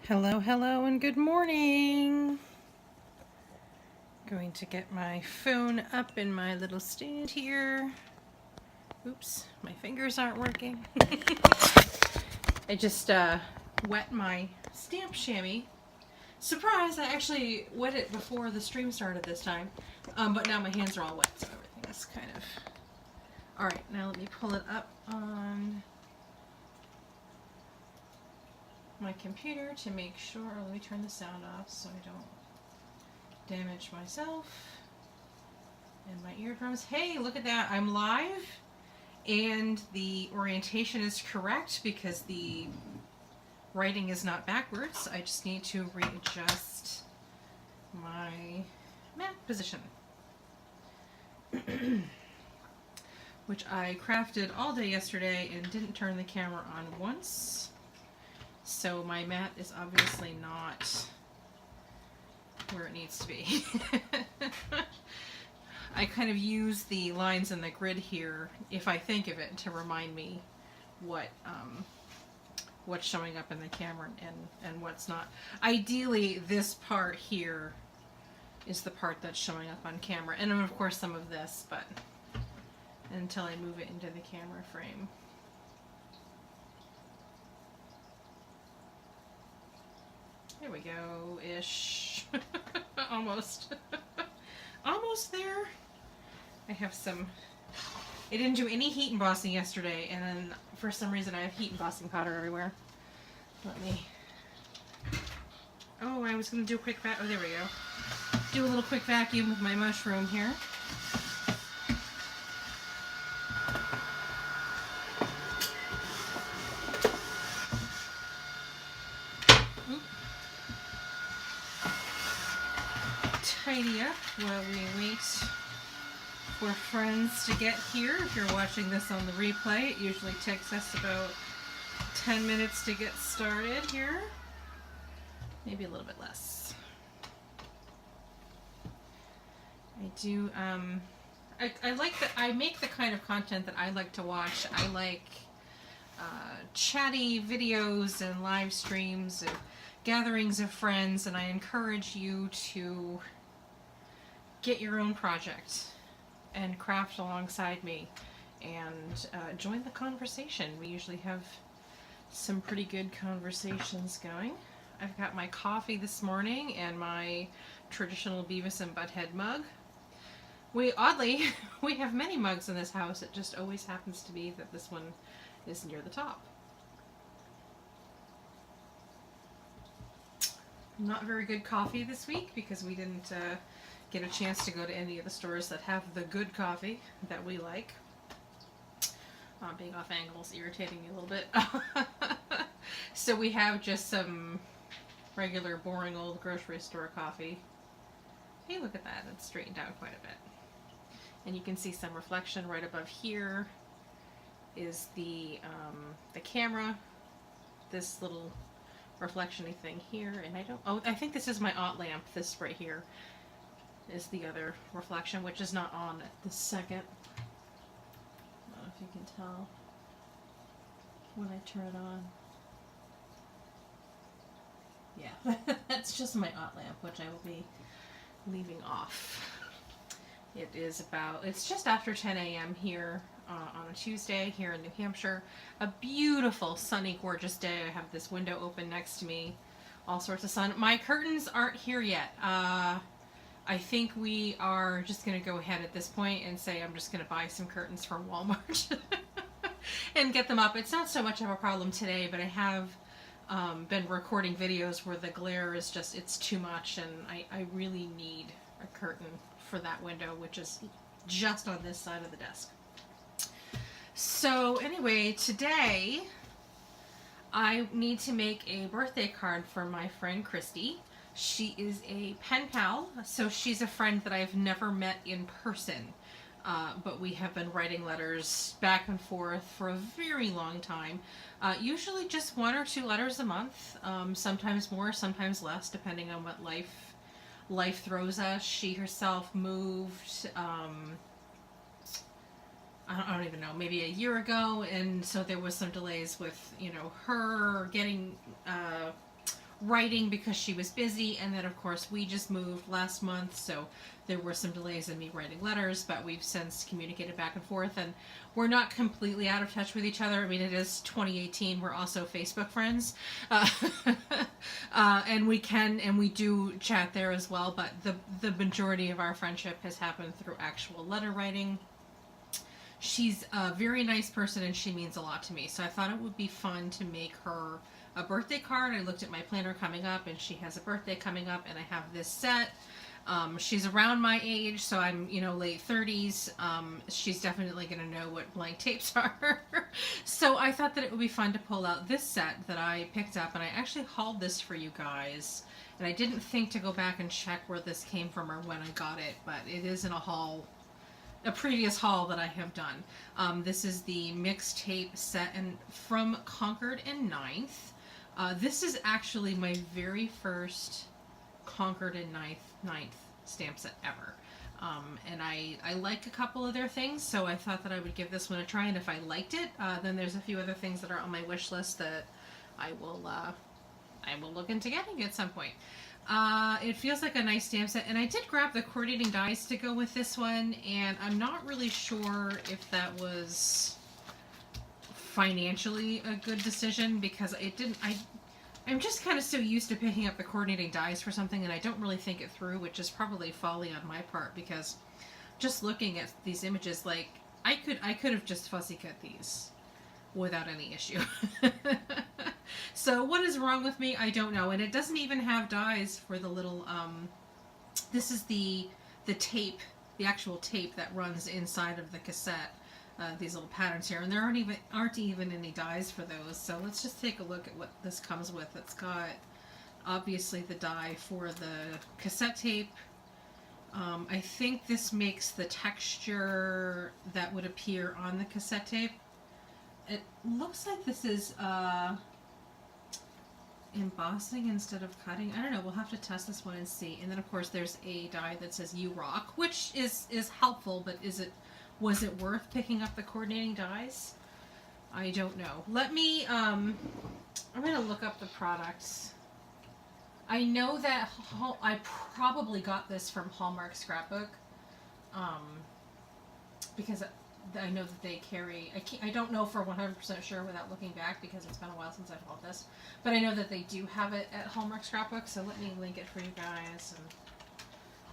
Hello, hello, and good morning. Going to get my phone up in my little stand here. Oops, my fingers aren't working. I just wet my stamp chamois. Surprise, I actually wet it before the stream started this time. But now my hands are all wet, so everything is kind of... Alright, now let me pull it up on my computer to make sure. Let me turn the sound off so I don't damage myself and my eardrums. Hey, look at that. I'm live and the orientation is correct because the writing is not backwards. I just need to readjust my mat position. Which I crafted all day yesterday and didn't turn the camera on once. So my mat is obviously not where it needs to be. I kind of use the lines in the grid here, if I think of it, to remind me what's showing up in the camera and what's not. Ideally, this part here is the part that's showing up on camera, and of course some of this, but until I move it into the camera frame. There we go, ish. Almost. Almost there. I have some... I didn't do any heat embossing yesterday, and then for some reason I have heat embossing powder everywhere. Let me... Oh, I was going to do a quick vacuum. Oh, there we go. Do a little quick vacuum with my mushroom here. Tidy up while we wait for friends to get here. If you're watching this on the replay, it usually takes us about 10 minutes to get started here. Maybe a little bit less. I do, I like that. I make the kind of content that I like to watch. I like chatty videos and live streams and gatherings of friends, and I encourage you to get your own project and craft alongside me and join the conversation. We usually have some pretty good conversations going. I've got my coffee this morning and my traditional Beavis and Butthead mug. Oddly, we have many mugs in this house. It just always happens to be that this one is near the top. Not very good coffee this week because we didn't get a chance to go to any of the stores that have the good coffee that we like. Being off angle is irritating me a little bit. So we have just some regular boring old grocery store coffee. Hey, look at that. It's straightened out quite a bit. And you can see some reflection right above here is the camera. This little reflection-y thing here, and I think this is my aunt lamp. This right here is the other reflection, which is not on at this second. I don't know if you can tell when I turn it on. Yeah, that's just my aunt lamp, which I will be leaving off. It's just after 10 a.m. here on a Tuesday here in New Hampshire. A beautiful, sunny, gorgeous day. I have this window open next to me. All sorts of sun. My curtains aren't here yet. I think we are just going to go ahead at this point and say I'm just going to buy some curtains from Walmart and get them up. It's not so much of a problem today, but I have been recording videos where the glare is just, it's too much, and I really need a curtain for that window, which is just on this side of the desk. So anyway, today I need to make a birthday card for my friend Christy. She is a pen pal, so she's a friend that I've never met in person, but we have been writing letters back and forth for a very long time. Usually just 1 or 2 letters a month, sometimes more, sometimes less, depending on what life throws us. She herself moved, I don't even know, maybe a year ago, and so there was some delays with, her getting writing because she was busy, and then of course we just moved last month, so there were some delays in me writing letters, but we've since communicated back and forth, and we're not completely out of touch with each other. I mean, it is 2018. We're also Facebook friends, and we do chat there as well, but the majority of our friendship has happened through actual letter writing. She's a very nice person, and she means a lot to me, so I thought it would be fun to make her a birthday card. I looked at my planner coming up, and she has a birthday coming up, and I have this set. She's around my age, so I'm, late 30s. She's definitely going to know what blank tapes are. So I thought that it would be fun to pull out this set that I picked up, and I actually hauled this for you guys. And I didn't think to go back and check where this came from or when I got it, but it is in a previous haul that I have done. This is the mixtape set from Concord and 9th. This is actually my very first Concord and 9th stamp set ever. And I like a couple of their things, so I thought that I would give this one a try, and if I liked it, then there's a few other things that are on my wish list that I will look into getting at some point. It feels like a nice stamp set, and I did grab the coordinating dies to go with this one, and I'm not really sure if that was financially a good decision, because I'm just kind of so used to picking up the coordinating dies for something, and I don't really think it through, which is probably folly on my part, because just looking at these images, like, I could have just fussy cut these without any issue. So what is wrong with me? I don't know. And it doesn't even have dies for the little, this is the tape, the actual tape that runs inside of the cassette. These little patterns here, and there aren't even any dies for those. So let's just take a look at what this comes with. It's got obviously the die for the cassette tape. I think this makes the texture that would appear on the cassette tape. It looks like this is embossing instead of cutting. I don't know. We'll have to test this one and see. And then of course there's a die that says "You Rock," which is helpful, but was it worth picking up the coordinating dies? I don't know. Let me, I'm going to look up the products. I know that I probably got this from Hallmark Scrapbook, because I know that they carry, I don't know for 100% sure without looking back, because it's been a while since I've bought this, but I know that they do have it at Hallmark Scrapbook, so let me link it for you guys and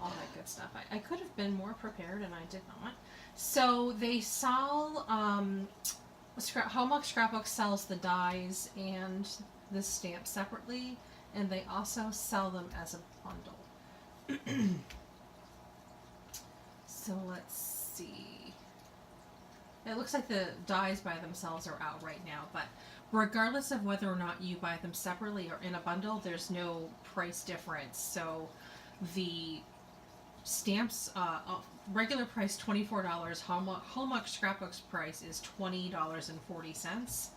all that good stuff. I could have been more prepared, and I did not. So they sell, Hallmark Scrapbook sells the dies and the stamp separately, and they also sell them as a bundle. So let's see. It looks like the dies by themselves are out right now, but regardless of whether or not you buy them separately or in a bundle, there's no price difference. So the stamps, regular price $24. Hallmark Scrapbook's price is $20.40,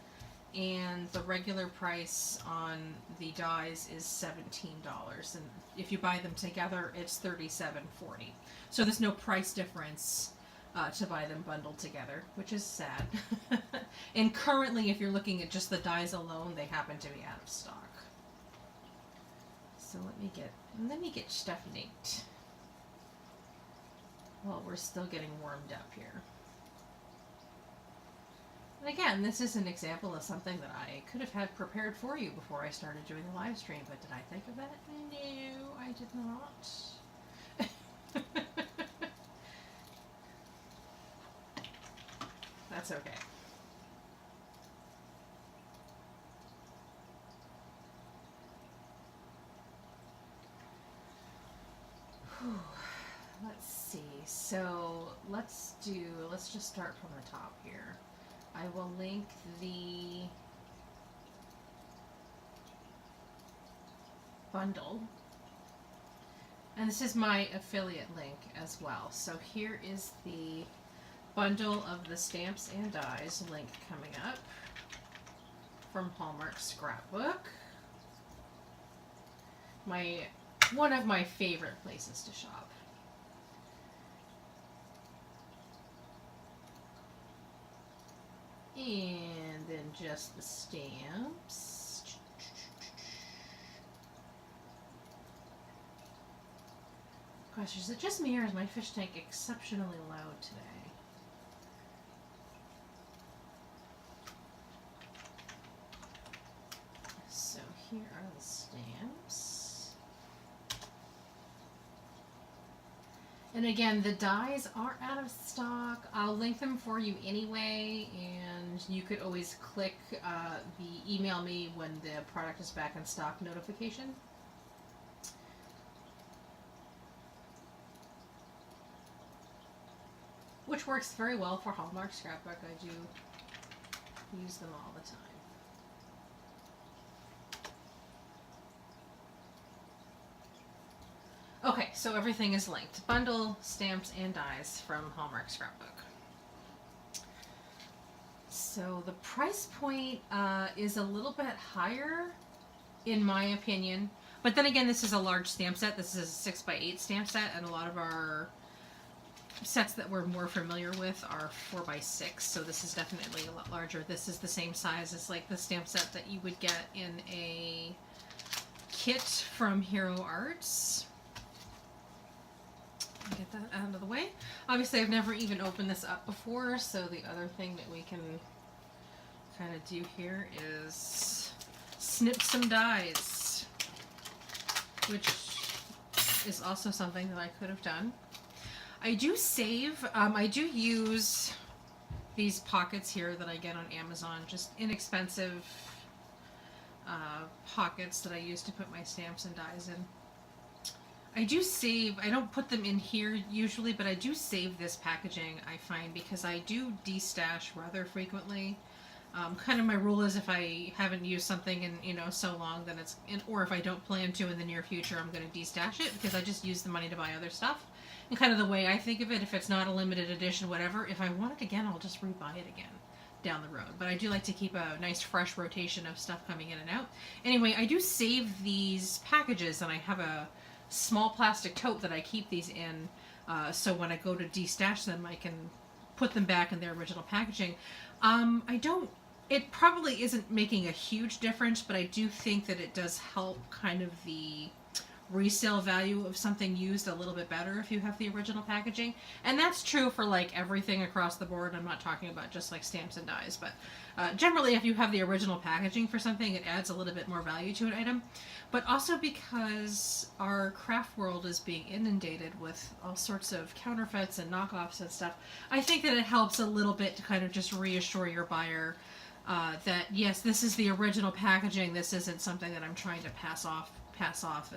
and the regular price on the dies is $17. And if you buy them together, it's $37.40. So there's no price difference to buy them bundled together, which is sad. And currently, if you're looking at just the dies alone, they happen to be out of stock. So let me get stuff linked. Well, we're still getting warmed up here. And again, this is an example of something that I could have had prepared for you before I started doing the live stream, but did I think of that? No, I did not. That's okay. Whew. Let's see. So let's just start from the top here. I will link the bundle. And this is my affiliate link as well. So here is the bundle of the stamps and dies link coming up from Hallmark Scrapbook. One of my favorite places to shop. And then just the stamps. gosh, is it just me or is my fish tank exceptionally loud today? So here are the stamps. And again, the dies are out of stock. I'll link them for you anyway, and you could always click the email me when the product is back in stock notification. Which works very well for Hallmark Scrapbook. I do use them all the time. Okay, so everything is linked. Bundle, stamps, and dies from Hallmark Scrapbook. So the price point is a little bit higher, in my opinion. But then again, this is a large stamp set. This is a 6x8 stamp set, and a lot of our sets that we're more familiar with are 4x6, so this is definitely a lot larger. This is the same size as like the stamp set that you would get in a kit from Hero Arts. Get that out of the way. Obviously, I've never even opened this up before, so the other thing that we can kind of do here is snip some dies, which is also something that I could have done. I do save, I do use these pockets here that I get on Amazon, just inexpensive pockets that I use to put my stamps and dies in. I do save, I don't put them in here usually, but I do save this packaging, I find, because I do destash rather frequently. Kind of my rule is if I haven't used something in, you know, so long, then it's, or if I don't plan to in the near future, I'm going to destash it, because I just use the money to buy other stuff. And kind of the way I think of it, if it's not a limited edition, whatever, if I want it again, I'll just rebuy it again down the road. But I do like to keep a nice fresh rotation of stuff coming in and out. Anyway, I do save these packages, and I have a small plastic tote that I keep these in, so when I go to destash them, I can put them back in their original packaging. It probably isn't making a huge difference, but I do think that it does help kind of the resale value of something used a little bit better if you have the original packaging. And that's true for like everything across the board. I'm not talking about just like stamps and dies, but generally if you have the original packaging for something, it adds a little bit more value to an item. But also because our craft world is being inundated with all sorts of counterfeits and knockoffs and stuff, I think that it helps a little bit to kind of just reassure your buyer that yes, this is the original packaging. This isn't something that I'm trying to pass off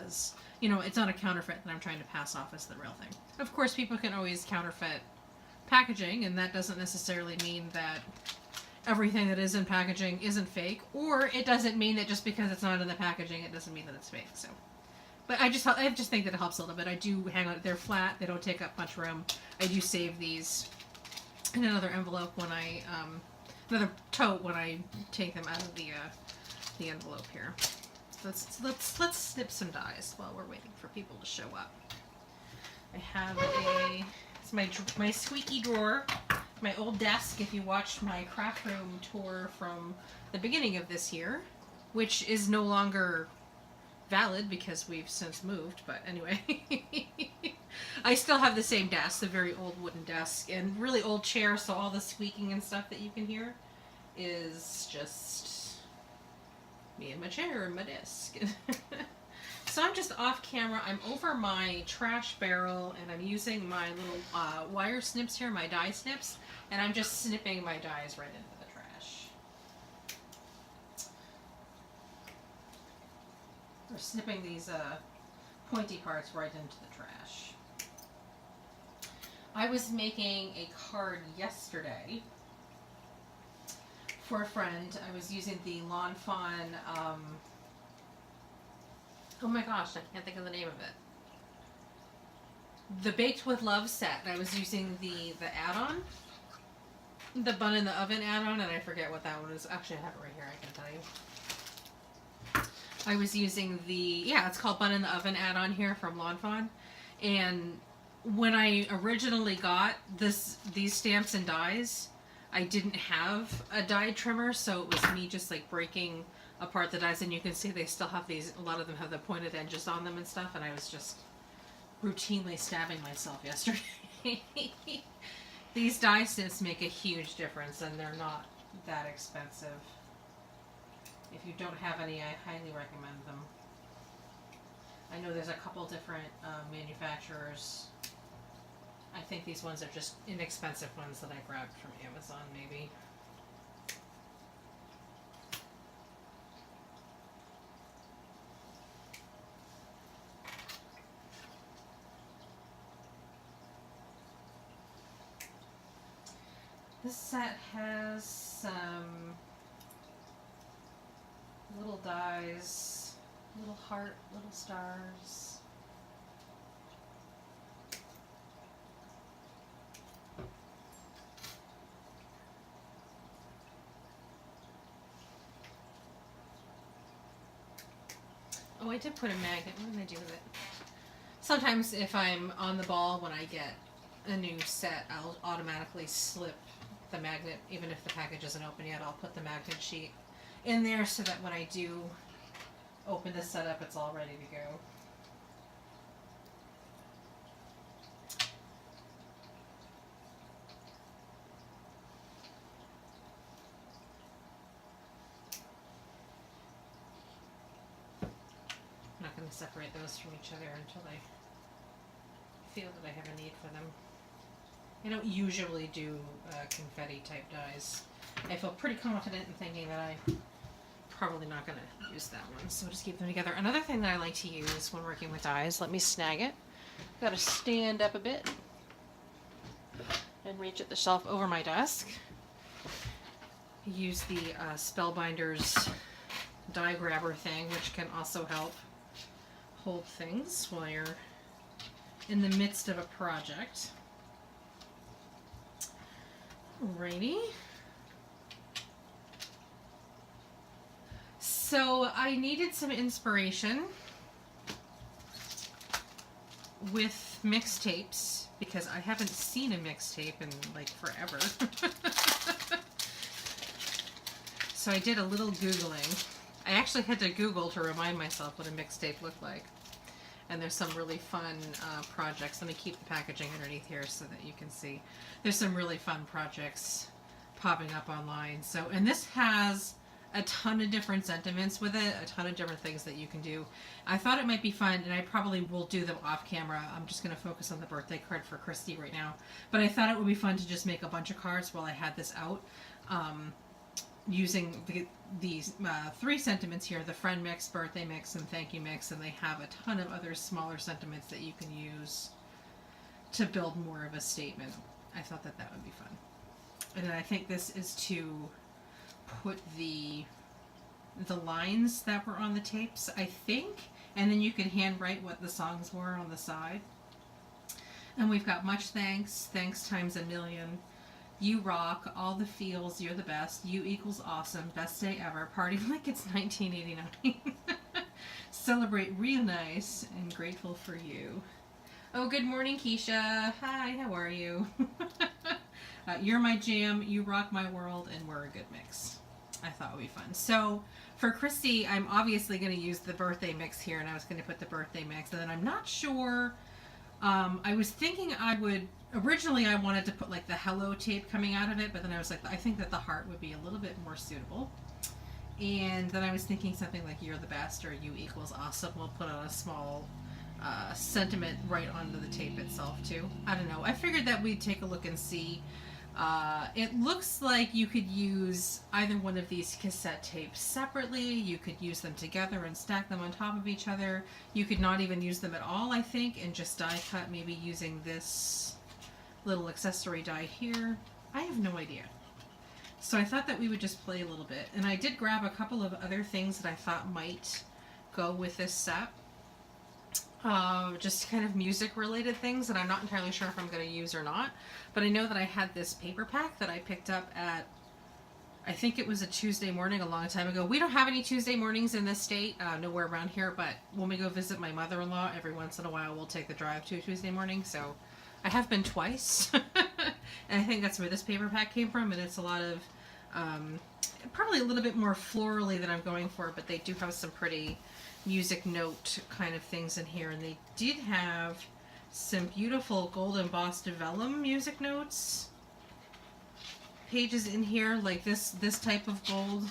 as, you know, it's not a counterfeit that I'm trying to pass off as the real thing. Of course, people can always counterfeit packaging, and that doesn't necessarily mean that everything that is in packaging isn't fake, or it doesn't mean that just because it's not in the packaging, it doesn't mean that it's fake. So, but I just think that it helps a little bit. I do hang on, they're flat, they don't take up much room. I do save these in another envelope when I, another tote when I take them out of the envelope here. Let's snip some dies while we're waiting for people to show up. I have it's my squeaky drawer, my old desk. If you watched my craft room tour from the beginning of this year, which is no longer valid because we've since moved, but anyway, I still have the same desk, the very old wooden desk, and really old chair, so all the squeaking and stuff that you can hear is just me and my chair and my desk. So I'm just off camera. I'm over my trash barrel, and I'm using my little wire snips here, my die snips, and I'm just snipping my dies right into the trash. Or snipping these pointy parts right into the trash. I was making a card yesterday for a friend. I was using the Lawn Fawn, oh my gosh, I can't think of the name of it. The Baked with Love set. I was using the add-on, the Bun in the Oven add-on, and I forget what that one is. Actually, I have it right here, I can tell you. I was using it's called Bun in the Oven add-on here from Lawn Fawn. And when I originally got these stamps and dies, I didn't have a die trimmer, so it was me just like breaking apart the dies, and you can see they still have these, a lot of them have the pointed edges on them and stuff, and I was just routinely stabbing myself yesterday. These dye sets make a huge difference, and they're not that expensive. If you don't have any, I highly recommend them. I know there's a couple different manufacturers. I think these ones are just inexpensive ones that I grabbed from Amazon, maybe. This set has some little dies, little heart, little stars. Oh, I did put a magnet. What did I do with it? Sometimes if I'm on the ball when I get a new set, I'll automatically slip the magnet, even if the package isn't open yet. I'll put the magnet sheet in there so that when I do open the set up, it's all ready to go. I'm not going to separate those from each other until I feel that I have a need for them. I don't usually do confetti type dies. I feel pretty confident in thinking that I'm probably not going to use that one, so we'll just keep them together. Another thing that I like to use when working with dies, let me snag it. Got to stand up a bit and reach at the shelf over my desk. Use the Spellbinders die grabber thing, which can also help hold things while you're in the midst of a project. Alrighty. So I needed some inspiration with mixtapes because I haven't seen a mixtape in like forever. So I did a little Googling. I actually had to Google to remind myself what a mixtape looked like. And there's some really fun projects. Let me keep the packaging underneath here so that you can see. There's some really fun projects popping up online. So, and this has a ton of different sentiments with it, a ton of different things that you can do. I thought it might be fun, and I probably will do them off camera. I'm just going to focus on the birthday card for Christy right now. But I thought it would be fun to just make a bunch of cards while I had this out. Using these 3 sentiments here, the friend mix, birthday mix, and thank you mix, and they have a ton of other smaller sentiments that you can use to build more of a statement. I thought that that would be fun. And then I think this is to put the lines that were on the tapes, I think, and then you can handwrite what the songs were on the side. And we've got much thanks, thanks times a million, you rock, all the feels, you're the best, you equals awesome, best day ever, party like it's 1989. Celebrate real nice and grateful for you. Oh, good morning, Keisha. Hi, how are you? You're my jam, you rock my world, and we're a good mix. I thought it would be fun. So for Christy, I'm obviously going to use the birthday mix here, and I was going to put the birthday mix, and then I'm not sure. I was thinking I would, originally I wanted to put like the hello tape coming out of it, but then I was like, I think that the heart would be a little bit more suitable. And then I was thinking something like you're the best or you equals awesome. We'll put on a small sentiment right onto the tape itself too. I don't know. I figured that we'd take a look and see. It looks like you could use either one of these cassette tapes separately. You could use them together and stack them on top of each other. You could not even use them at all, I think, and just die cut, maybe using this little accessory die here. I have no idea. So I thought that we would just play a little bit. And I did grab a couple of other things that I thought might go with this set. Just kind of music related things that I'm not entirely sure if I'm going to use or not. But I know that I had this paper pack that I picked up at, I think it was a Tuesday morning a long time ago. We don't have any Tuesday mornings in this state, nowhere around here, but when we go visit my mother-in-law, every once in a while we'll take the drive to a Tuesday morning. So I have been twice. And I think that's where this paper pack came from, and it's a lot of, probably a little bit more florally than I'm going for, but they do have some pretty music note kind of things in here, and they did have some beautiful gold embossed vellum music notes pages in here, like this type of gold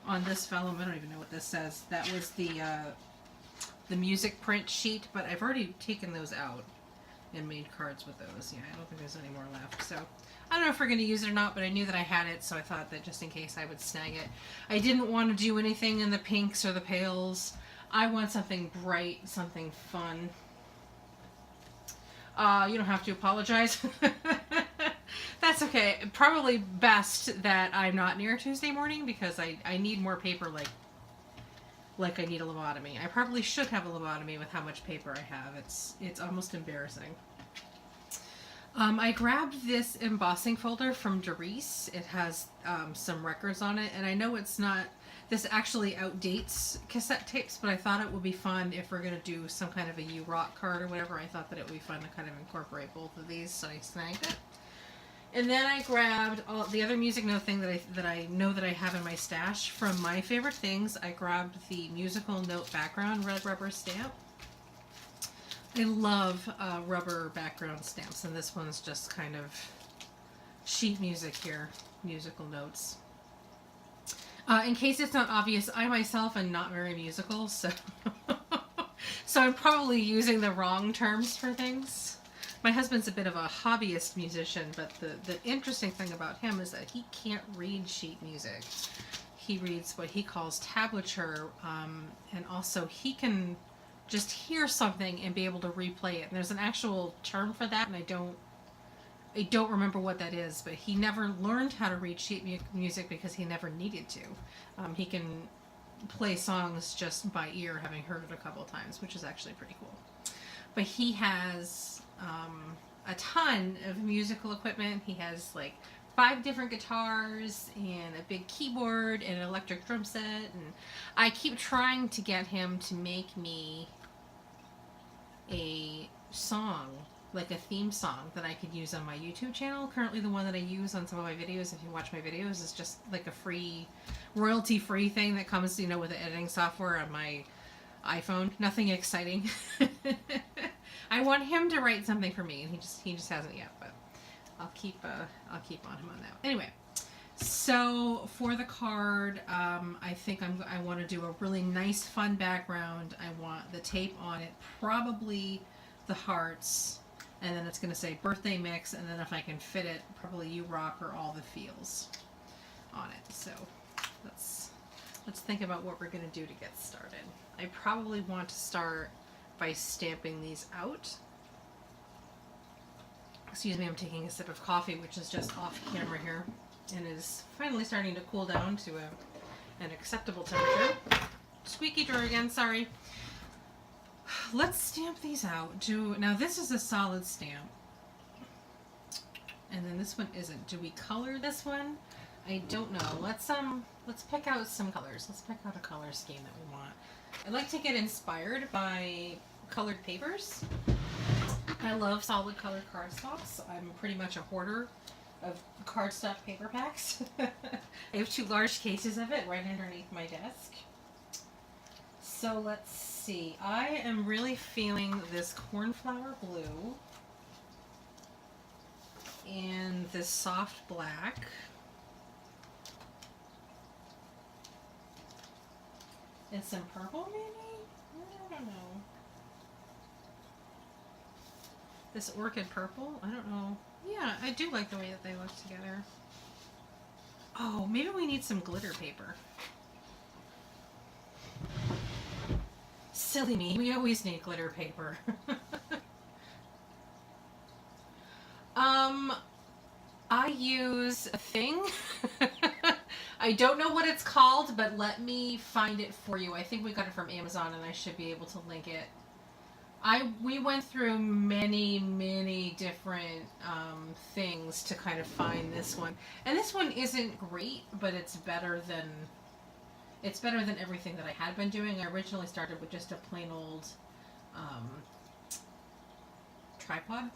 on this vellum. I don't even know what this says. That was the music print sheet, but I've already taken those out and made cards with those. Yeah, I don't think there's any more left. So I don't know if we're going to use it or not, but I knew that I had it, so I thought that just in case I would snag it. I didn't want to do anything in the pinks or the pales. I want something bright, something fun. You don't have to apologize. That's okay. Probably best that I'm not near Tuesday morning, because I need more paper like I need a lobotomy. I probably should have a lobotomy with how much paper I have. It's almost embarrassing. I grabbed this embossing folder from Doris. It has some records on it, and I know it's not, this actually outdates cassette tapes, but I thought it would be fun if we're going to do some kind of a U-Rock card or whatever. I thought that it would be fun to kind of incorporate both of these, so I snagged it. And then I grabbed all the other music note thing that I know that I have in my stash from My Favorite Things. I grabbed the musical note background red rubber stamp. I love rubber background stamps, and this one's just kind of sheet music here, musical notes. In case it's not obvious, I myself am not very musical, so so I'm probably using the wrong terms for things. My husband's a bit of a hobbyist musician, but the interesting thing about him is that he can't read sheet music. He reads what he calls tablature, and also he can just hear something and be able to replay it. And there's an actual term for that, and I don't remember what that is, but he never learned how to read sheet music because he never needed to. He can play songs just by ear, having heard it a couple of times, which is actually pretty cool. But he has a ton of musical equipment. He has like 5 different guitars and a big keyboard and an electric drum set, and I keep trying to get him to make me a song, like a theme song that I could use on my YouTube channel. Currently the one that I use on some of my videos, if you watch my videos, is just like a free, royalty-free thing that comes, you know, with the editing software on my iPhone. Nothing exciting. I want him to write something for me, and he just hasn't yet, but I'll keep on him on that. Anyway, so for the card, I think I want to do a really nice, fun background. I want the tape on it, probably the hearts, and then it's going to say birthday mix, and then if I can fit it, probably You Rock or All the Feels on it. So let's think about what we're going to do to get started. I probably want to start by stamping these out. Excuse me, I'm taking a sip of coffee, which is just off camera here, and is finally starting to cool down to an acceptable temperature. Squeaky door again, sorry. Let's stamp these out. Now this is a solid stamp, and then this one isn't. Do we color this one? I don't know. Let's pick out some colors. Let's pick out a color scheme that we want. I like to get inspired by colored papers. I love solid color cardstocks. I'm pretty much a hoarder of cardstock paper packs. I have 2 large cases of it right underneath my desk. So let's see. I am really feeling this cornflower blue and this soft black. And some purple, maybe? I don't know. This orchid purple? I don't know. Yeah, I do like the way that they look together. Oh, maybe we need some glitter paper. Silly me. We always need glitter paper. I use a thing. I don't know what it's called, but let me find it for you. I think we got it from Amazon, and I should be able to link it. We went through many different things to kind of find this one, and this one isn't great, but it's better than everything that I had been doing. I originally started with just a plain old tripod.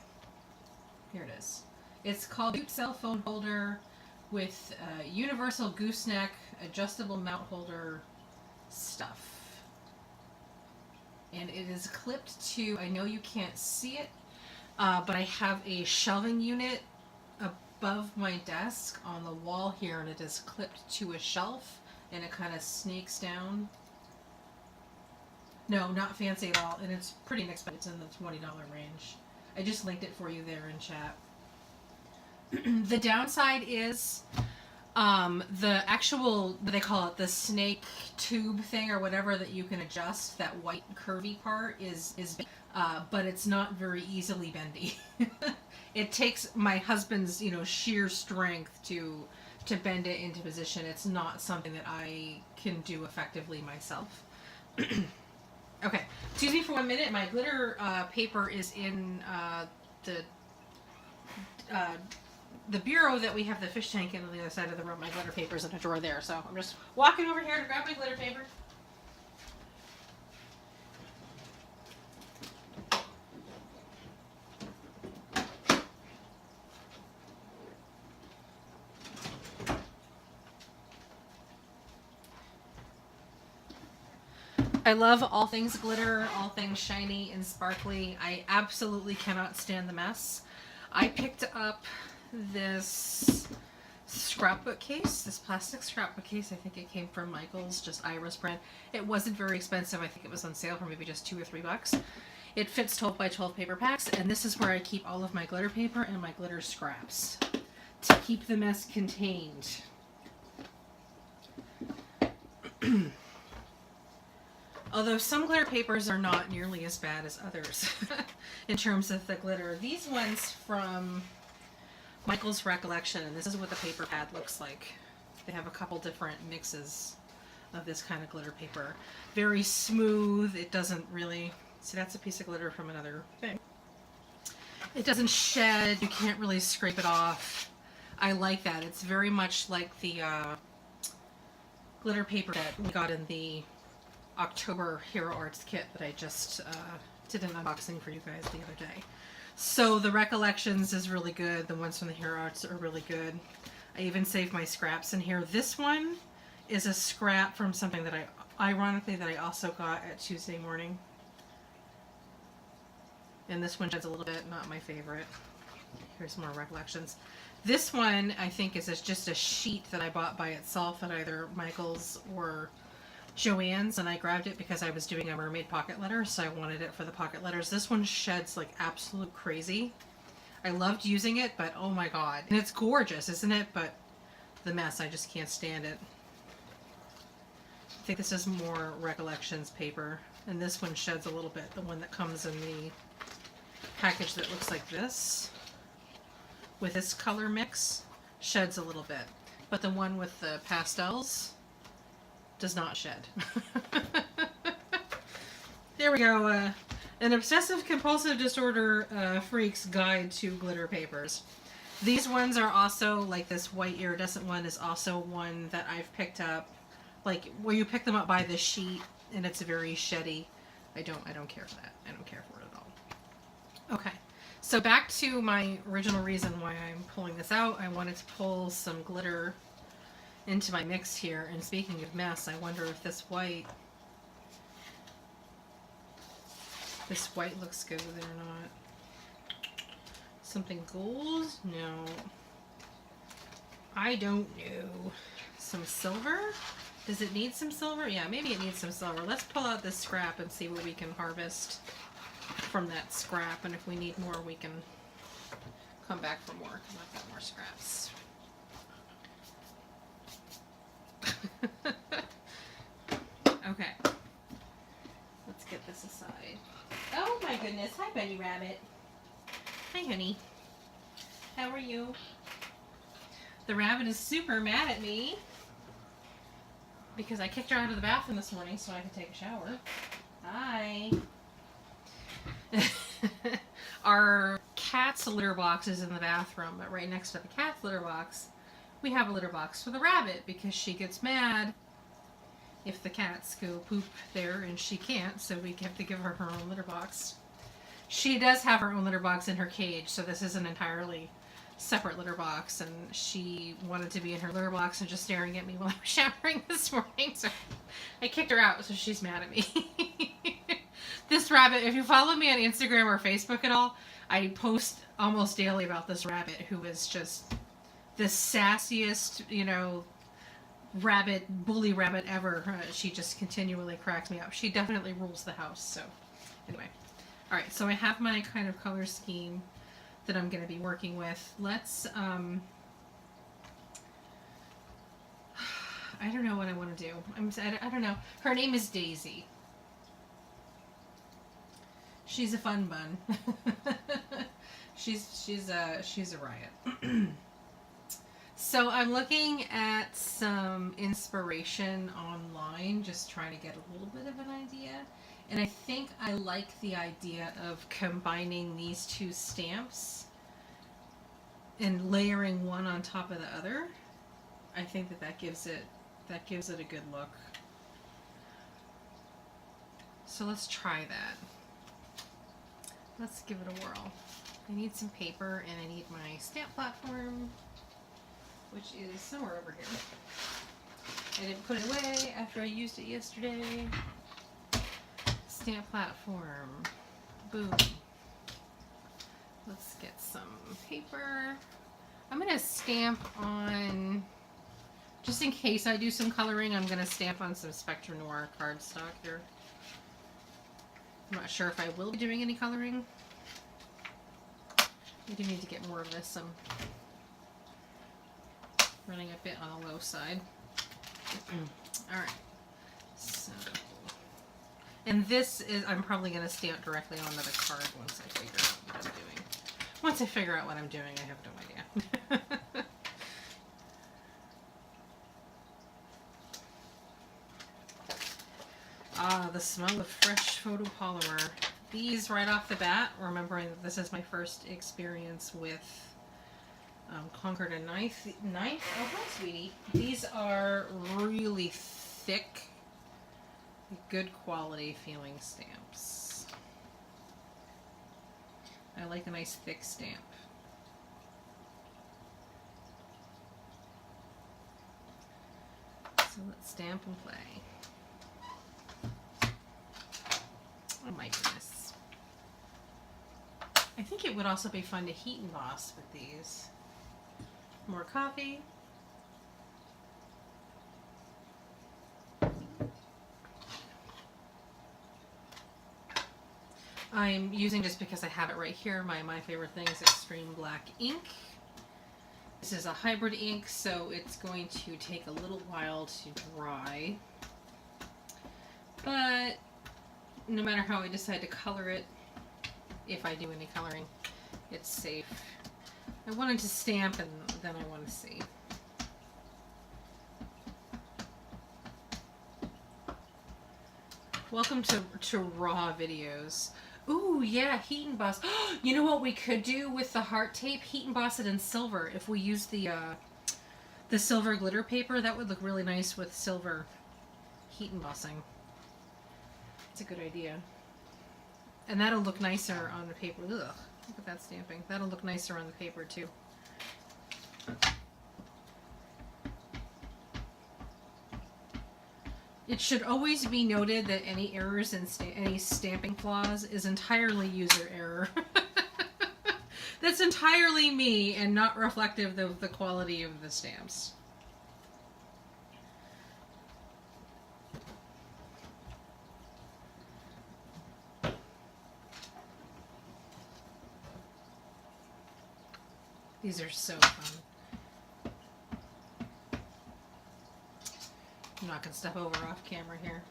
Here it is. It's called Cute Cell Phone Holder with universal gooseneck, adjustable mount holder stuff. And it is clipped to, I know you can't see it, but I have a shelving unit above my desk on the wall here, and it is clipped to a shelf, and it kind of snakes down. No, not fancy at all, and it's pretty inexpensive. It's in the $20 range. I just linked it for you there in chat. The downside is the actual, what they call it, the snake tube thing or whatever that you can adjust, that white curvy part is but it's not very easily bendy. It takes my husband's, sheer strength to bend it into position. It's not something that I can do effectively myself. Okay, excuse me for 1 minute. My glitter paper is in the bureau that we have the fish tank in on the other side of the room. My glitter paper's in a drawer there, so I'm just walking over here to grab my glitter paper. I love all things glitter, all things shiny and sparkly. I absolutely cannot stand the mess. I picked up this scrapbook case, this plastic scrapbook case. I think it came from Michael's, just Iris brand. It wasn't very expensive. I think it was on sale for maybe just $2 or $3. It fits 12 by 12 paper packs, and this is where I keep all of my glitter paper and my glitter scraps to keep the mess contained. Although some glitter papers are not nearly as bad as others in terms of the glitter. These ones from Michael's Recollection, and this is what the paper pad looks like. They have a couple different mixes of this kind of glitter paper. Very smooth. It doesn't really... See, that's a piece of glitter from another thing. It doesn't shed. You can't really scrape it off. I like that. It's very much like the glitter paper that we got in the October Hero Arts kit that I just did an unboxing for you guys the other day. So the Recollections is really good. The ones from the Hero Arts are really good. I even saved my scraps in here. This one is a scrap from something that ironically, I also got at Tuesday morning. And this one sheds a little bit, not my favorite. Here's more Recollections. This one, I think, is just a sheet that I bought by itself at either Michael's or Joann's, and I grabbed it because I was doing a mermaid pocket letter, so I wanted it for the pocket letters. This one sheds like absolute crazy. I loved using it, but oh my god. And it's gorgeous, isn't it? But the mess, I just can't stand it. I think this is more Recollections paper, and this one sheds a little bit. The one that comes in the package that looks like this, with this color mix, sheds a little bit. But the one with the pastels does not shed. There we go. An obsessive compulsive disorder freak's guide to glitter papers. These ones are also, like this white iridescent one is also one that I've picked up, like where you pick them up by the sheet and it's very sheddy. I don't care for that. I don't care for it at all. Okay, so back to my original reason why I'm pulling this out. I wanted to pull some glitter into my mix here, and speaking of mess, I wonder if this white looks good with it or not. Something gold? No. I don't know. Some silver? Does it need some silver? Yeah, maybe it needs some silver. Let's pull out this scrap and see what we can harvest from that scrap, and if we need more, we can come back for more, because I've got more scraps. Okay, let's get this aside. Oh my goodness, hi Bunny Rabbit. Hi honey, how are you? The rabbit is super mad at me because I kicked her out of the bathroom this morning so I could take a shower. Hi. Our cat's litter box is in the bathroom, but right next to the cat's litter box we have a litter box for the rabbit, because she gets mad if the cats go poop there and she can't, so we have to give her her own litter box. She does have her own litter box in her cage, so this is an entirely separate litter box, and she wanted to be in her litter box and just staring at me while I was showering this morning, so I kicked her out, so she's mad at me. This rabbit, if you follow me on Instagram or Facebook at all, I post almost daily about this rabbit who is just the sassiest, you know, bully rabbit ever. She just continually cracks me up. She definitely rules the house. So anyway, all right, so I have my kind of color scheme that I'm going to be working with. Let's I don't know what I want to do. I don't know. Her name is Daisy. She's a fun bun. she's a riot. So I'm looking at some inspiration online, just trying to get a little bit of an idea. And I think I like the idea of combining these two stamps and layering one on top of the other. I think that gives it a good look. So let's try that. Let's give it a whirl. I need some paper and I need my stamp platform, which is somewhere over here. I didn't put it away after I used it yesterday. Stamp platform. Boom. Let's get some paper. I'm going to stamp on, just in case I do some coloring, I'm going to stamp on some Spectra Noir cardstock here. I'm not sure if I will be doing any coloring. I do need to get more of this. I'm running a bit on the low side. Alright. So, and this is, I'm probably going to stamp directly onto the card once I figure out what I'm doing. Once I figure out what I'm doing, I have no idea. Ah, the smell of fresh photopolymer. These right off the bat, remembering that this is my first experience with Concord and 9th. Oh, hi, sweetie. These are really thick, good quality feeling stamps. I like a nice thick stamp. So let's stamp and play. Oh my goodness. I think it would also be fun to heat emboss with these. More coffee. I'm using, just because I have it right here, my favorite thing is Extreme Black ink. This is a hybrid ink, so it's going to take a little while to dry. But no matter how I decide to color it, if I do any coloring, it's safe. I wanted to stamp and then I want to see. Welcome to raw videos. Ooh, yeah, heat emboss. You know what we could do with the heart tape? Heat emboss it in silver. If we use the silver glitter paper, that would look really nice with silver heat embossing. It's a good idea. And that'll look nicer on the paper. Ugh, look at that stamping. That'll look nicer on the paper too. It should always be noted that any errors in any stamping flaws is entirely user error. That's entirely me and not reflective of the quality of the stamps. These are so fun. I'm knocking stuff over off camera here.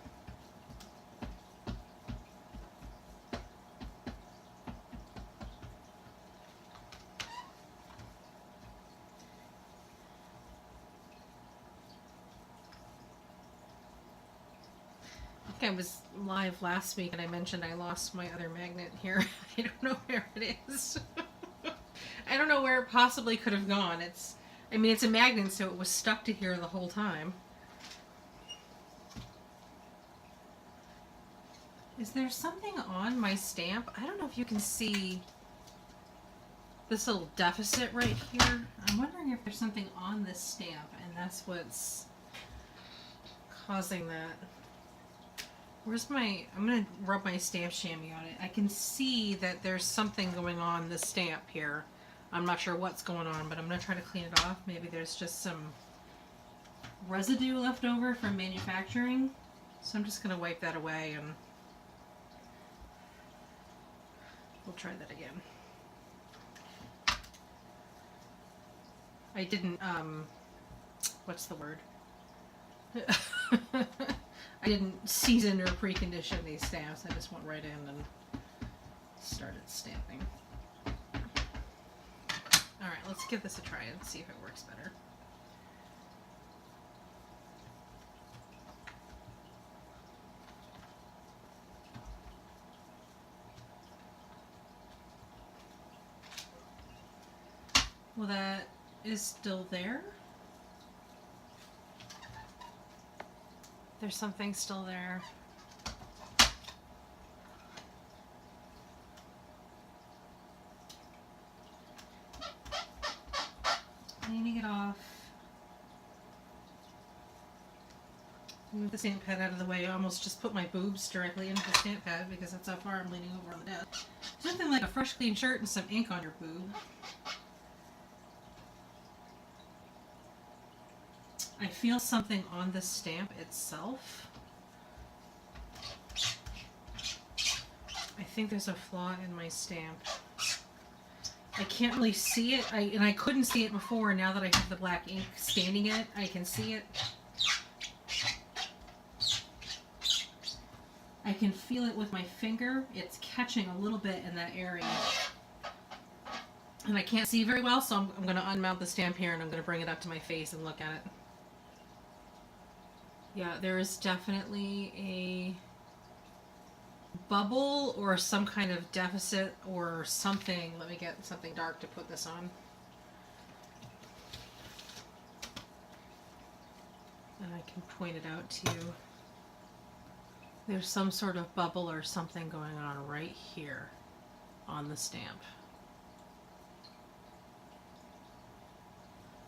I think I was live last week and I mentioned I lost my other magnet here. I don't know where it is. I don't know where it possibly could have gone. I mean, it's a magnet, so it was stuck to here the whole time. Is there something on my stamp? I don't know if you can see this little deficit right here. I'm wondering if there's something on this stamp, and that's what's causing that. Where's my... I'm going to rub my stamp chamois on it. I can see that there's something going on the stamp here. I'm not sure what's going on, but I'm going to try to clean it off. Maybe there's just some residue left over from manufacturing. So I'm just going to wipe that away and we'll try that again. I didn't, what's the word? I didn't season or precondition these stamps. I just went right in and started stamping. Alright, let's give this a try and see if it works better. Well, that is still there. There's something still there. Cleaning it off. Move the stamp pad out of the way. I almost just put my boobs directly into the stamp pad because that's how far I'm leaning over on the desk. Something like a fresh clean shirt and some ink on your boob. I feel something on the stamp itself. I think there's a flaw in my stamp. I can't really see it, and I couldn't see it before. Now that I have the black ink staining it, I can see it. I can feel it with my finger. It's catching a little bit in that area. And I can't see very well, so I'm going to unmount the stamp here and I'm going to bring it up to my face and look at it. Yeah, there is definitely a bubble or some kind of deficit or something. Let me get something dark to put this on. And I can point it out to you. There's some sort of bubble or something going on right here on the stamp.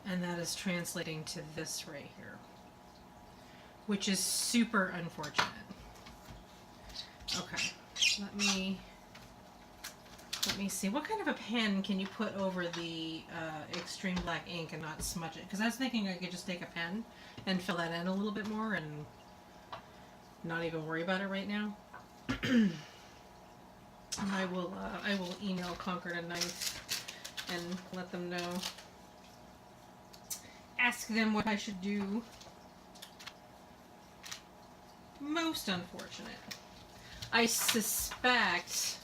And that is translating to this right here, which is super unfortunate. Okay, let me see. What kind of a pen can you put over the extreme black ink and not smudge it? Because I was thinking I could just take a pen and fill that in a little bit more and not even worry about it right now. And I will email Concord and 9th and let them know. Ask them what I should do. Most unfortunate. I suspect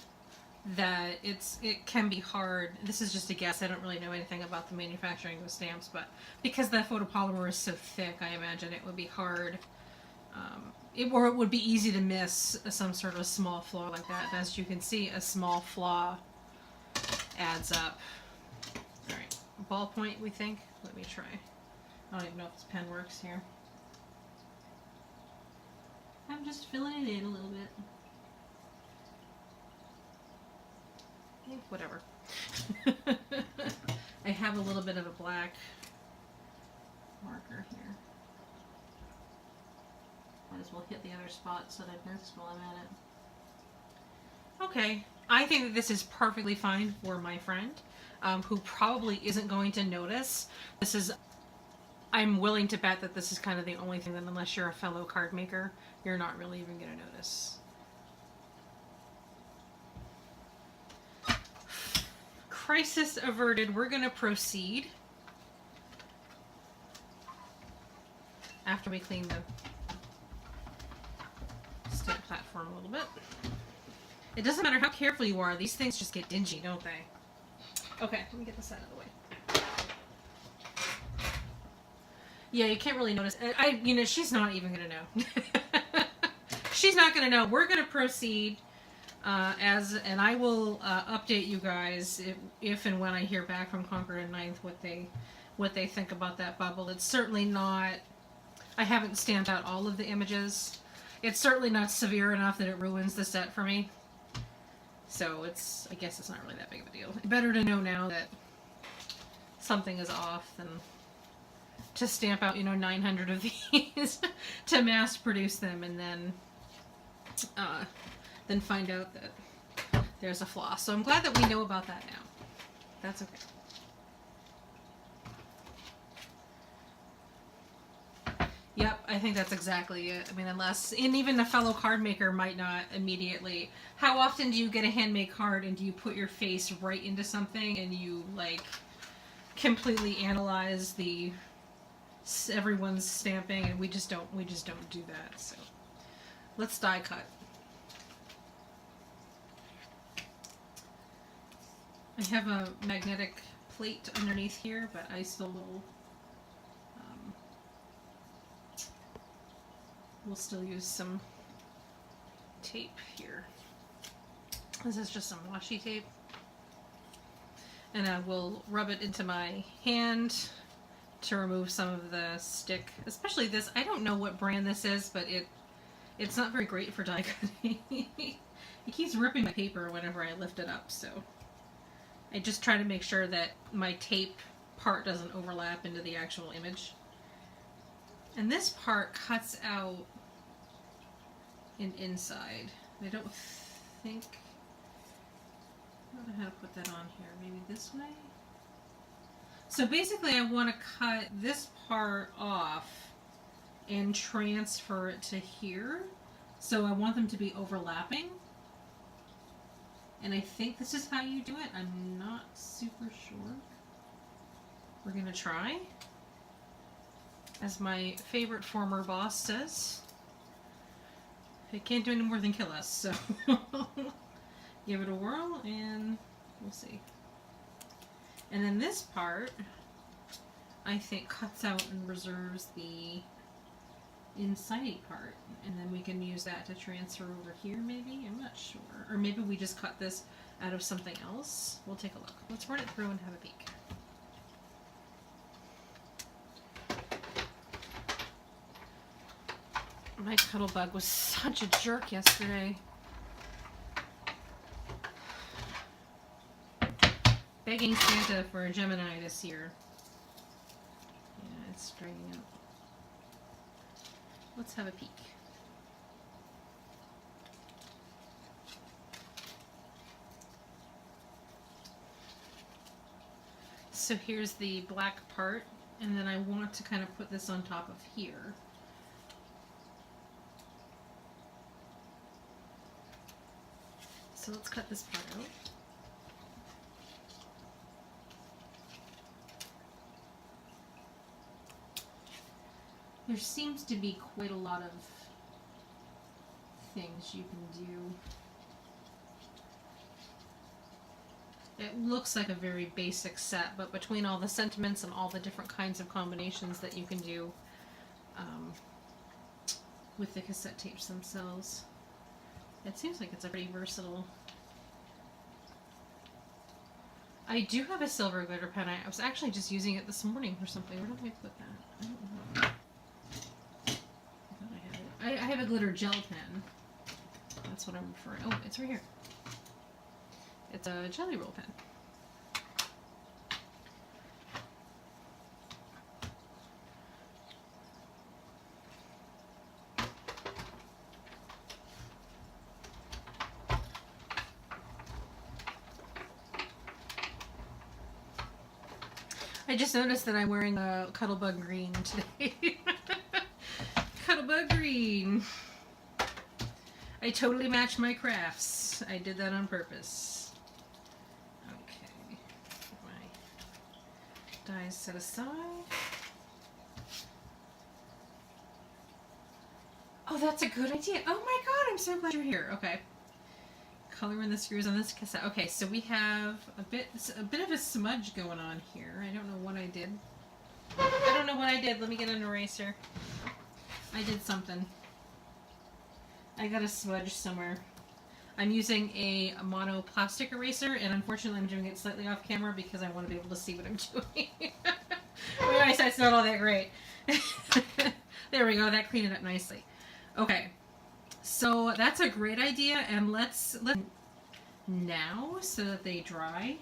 that it can be hard. This is just a guess. I don't really know anything about the manufacturing of stamps, but because the photopolymer is so thick, I imagine it would be hard. Or it would be easy to miss some sort of small flaw like that. As you can see, a small flaw adds up. Alright, ballpoint, we think. Let me try. I don't even know if this pen works here. I'm just filling it in a little bit. Whatever. I have a little bit of a black marker here. Might as well hit the other spots that I've missed while I'm at it. Okay, I think that this is perfectly fine for my friend, who probably isn't going to notice. This is, I'm willing to bet that this is kind of the only thing that, unless you're a fellow card maker, you're not really even going to notice. Crisis averted. We're going to proceed after we clean the stamp platform a little bit. It doesn't matter how careful you are, these things just get dingy, don't they? Okay, let me get this out of the way. Yeah, you can't really notice. You know, she's not even going to know. She's not going to know. We're going to proceed and I will update you guys if and when I hear back from Concord and 9th what they think about that bubble. It's certainly not, I haven't stamped out all of the images. It's certainly not severe enough that it ruins the set for me. So I guess it's not really that big of a deal. Better to know now that something is off than to stamp out, 900 of these to mass produce them and then than find out that there's a flaw. So I'm glad that we know about that now. That's okay. Yep, I think that's exactly it. I mean, unless, and even a fellow card maker might not immediately. How often do you get a handmade card and do you put your face right into something and you like completely analyze the everyone's stamping, and we just don't do that. So let's die cut. I have a magnetic plate underneath here, but I still will we'll still use some tape here. This is just some washi tape. And I will rub it into my hand to remove some of the stick. Especially this, I don't know what brand this is, but it's not very great for die cutting. It keeps ripping my paper whenever I lift it up, so I just try to make sure that my tape part doesn't overlap into the actual image. And this part cuts out an inside. I don't think... I don't know how to put that on here. Maybe this way? So basically I want to cut this part off and transfer it to here. So I want them to be overlapping. And I think this is how you do it. I'm not super sure. We're going to try. As my favorite former boss says, it can't do any more than kill us, so give it a whirl and we'll see. And then this part, I think, cuts out and reserves the inside part, and then we can use that to transfer over here maybe? I'm not sure. Or maybe we just cut this out of something else. We'll take a look. Let's run it through and have a peek. My Cuddlebug was such a jerk yesterday. Begging Santa for a Gemini this year. Yeah, it's straightening up. Let's have a peek. So here's the black part, and then I want to kind of put this on top of here. So let's cut this part out. There seems to be quite a lot of things you can do. It looks like a very basic set, but between all the sentiments and all the different kinds of combinations that you can do with the cassette tapes themselves, it seems like it's a pretty versatile. I do have a silver glitter pen. I was actually just using it this morning for something. Where did I put that? I don't know. I have a glitter gel pen. That's what I'm referring. Oh, it's right here. It's a Jelly Roll pen. I just noticed that I'm wearing a Cuddlebug green today. Cuddlebug green. I totally matched my crafts. I did that on purpose. Okay. Get my dies set aside. Oh, that's a good idea. Oh my god, I'm so glad you're here. Okay. Color in the screws on this cassette. Okay, so we have a bit of a smudge going on here. I don't know what I did. I don't know what I did. Let me get an eraser. I did something. I got a smudge somewhere. I'm using a mono plastic eraser, and unfortunately I'm doing it slightly off camera because I want to be able to see what I'm doing. Anyway, so it's not all that great. There we go. That cleaned it up nicely. Okay. So that's a great idea, and let's now so that they dry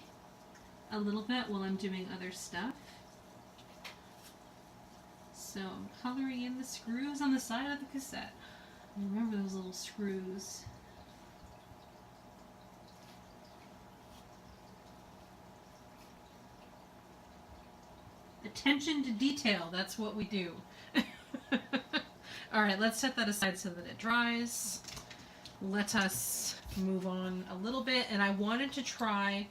a little bit while I'm doing other stuff. So I'm coloring in the screws on the side of the cassette. Remember those little screws. Attention to detail, that's what we do. Alright, let's set that aside so that it dries. Let us move on a little bit, and I wanted to try,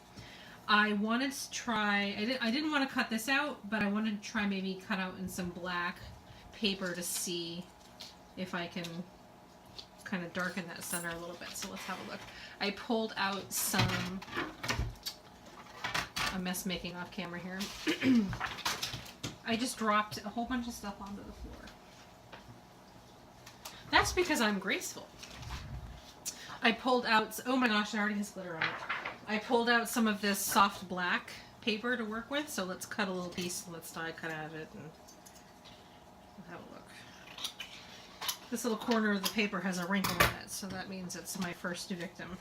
I didn't want to cut this out, but I wanted to try maybe cut out in some black paper to see if I can kind of darken that center a little bit. So let's have a look. I pulled out a mess making off camera here. I just dropped a whole bunch of stuff onto the floor. That's because I'm graceful. I pulled out, oh my gosh, it already has glitter on it. I pulled out some of this soft black paper to work with, so let's cut a little piece, let's die cut out of it, and we'll have a look. This little corner of the paper has a wrinkle in it, so that means it's my first victim.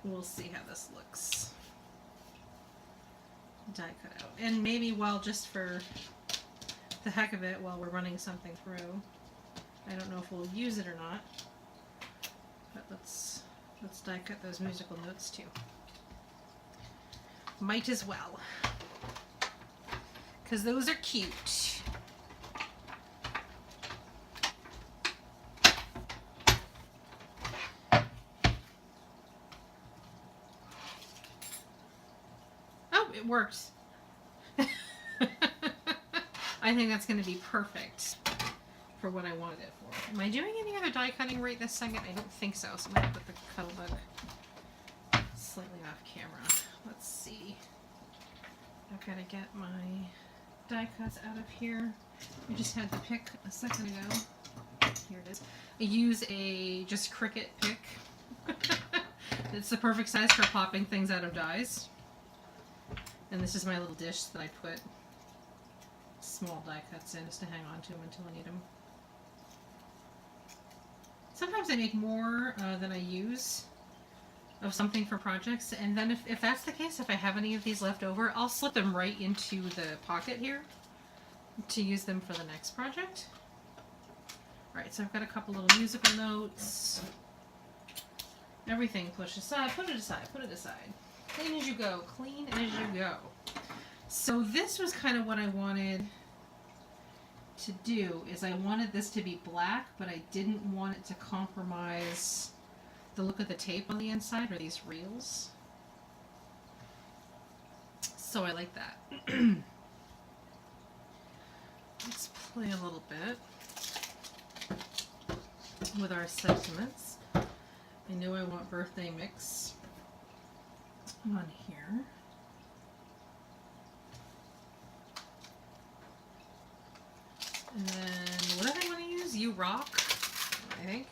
We'll see how this looks. Die cut out. And maybe just for the heck of it, while we're running something through, I don't know if we'll use it or not, but let's die cut those musical notes too. Might as well, because those are cute. Oh, it works. I think that's going to be perfect for what I wanted it for. Am I doing any other die cutting right this second? I don't think so, so I'm going to put the cuddle bug slightly off camera. Let's see. I've got to get my die cuts out of here. I just had to pick a second ago. Here it is. I use a just Cricut pick. It's the perfect size for popping things out of dies. And this is my little dish that I put small die cuts in just to hang on to them until I need them. Sometimes I make more than I use of something for projects, and then if that's the case, if I have any of these left over, I'll slip them right into the pocket here to use them for the next project. Alright, so I've got a couple little musical notes. Everything pushed aside, put it aside, put it aside. Clean as you go, clean as you go. So this was kind of what I wanted to do, is I wanted this to be black, but I didn't want it to compromise the look of the tape on the inside, or these reels. So I like that. Let's play a little bit with our sentiments. I know I want birthday mix on here. And then, what did I want to use? You Rock, I think.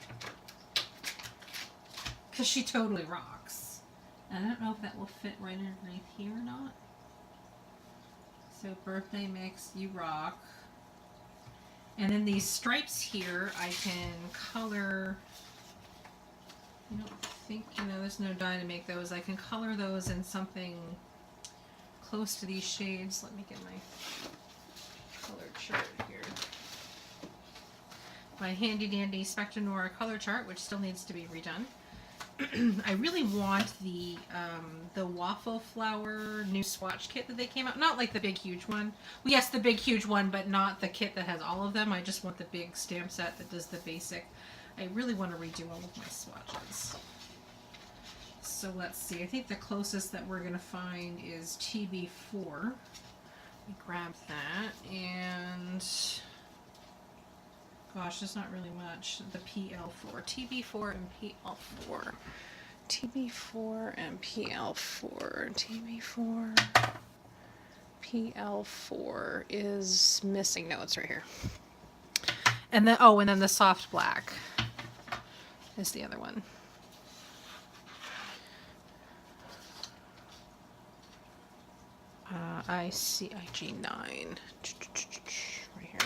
Because she totally rocks. And I don't know if that will fit right underneath here or not. So, birthday mix, You Rock. And then these stripes here, I can color. I don't think, there's no dye to make those. I can color those in something close to these shades. Let me get my color chart here. My handy dandy Spectra Noir color chart, which still needs to be redone. I really want the waffle flower new swatch kit that they came out. Not like the big huge one. Well, yes, the big huge one, but not the kit that has all of them. I just want the big stamp set that does the basic. I really want to redo all of my swatches. So let's see. I think the closest that we're going to find is TB4. Let me grab that. And gosh, there's not really much. The PL4. TB4 and PL4. TB4 and PL4. TB4. PL4 is missing. No, it's right here. And then, oh, and then the soft black is the other one. ICIG9. Right here.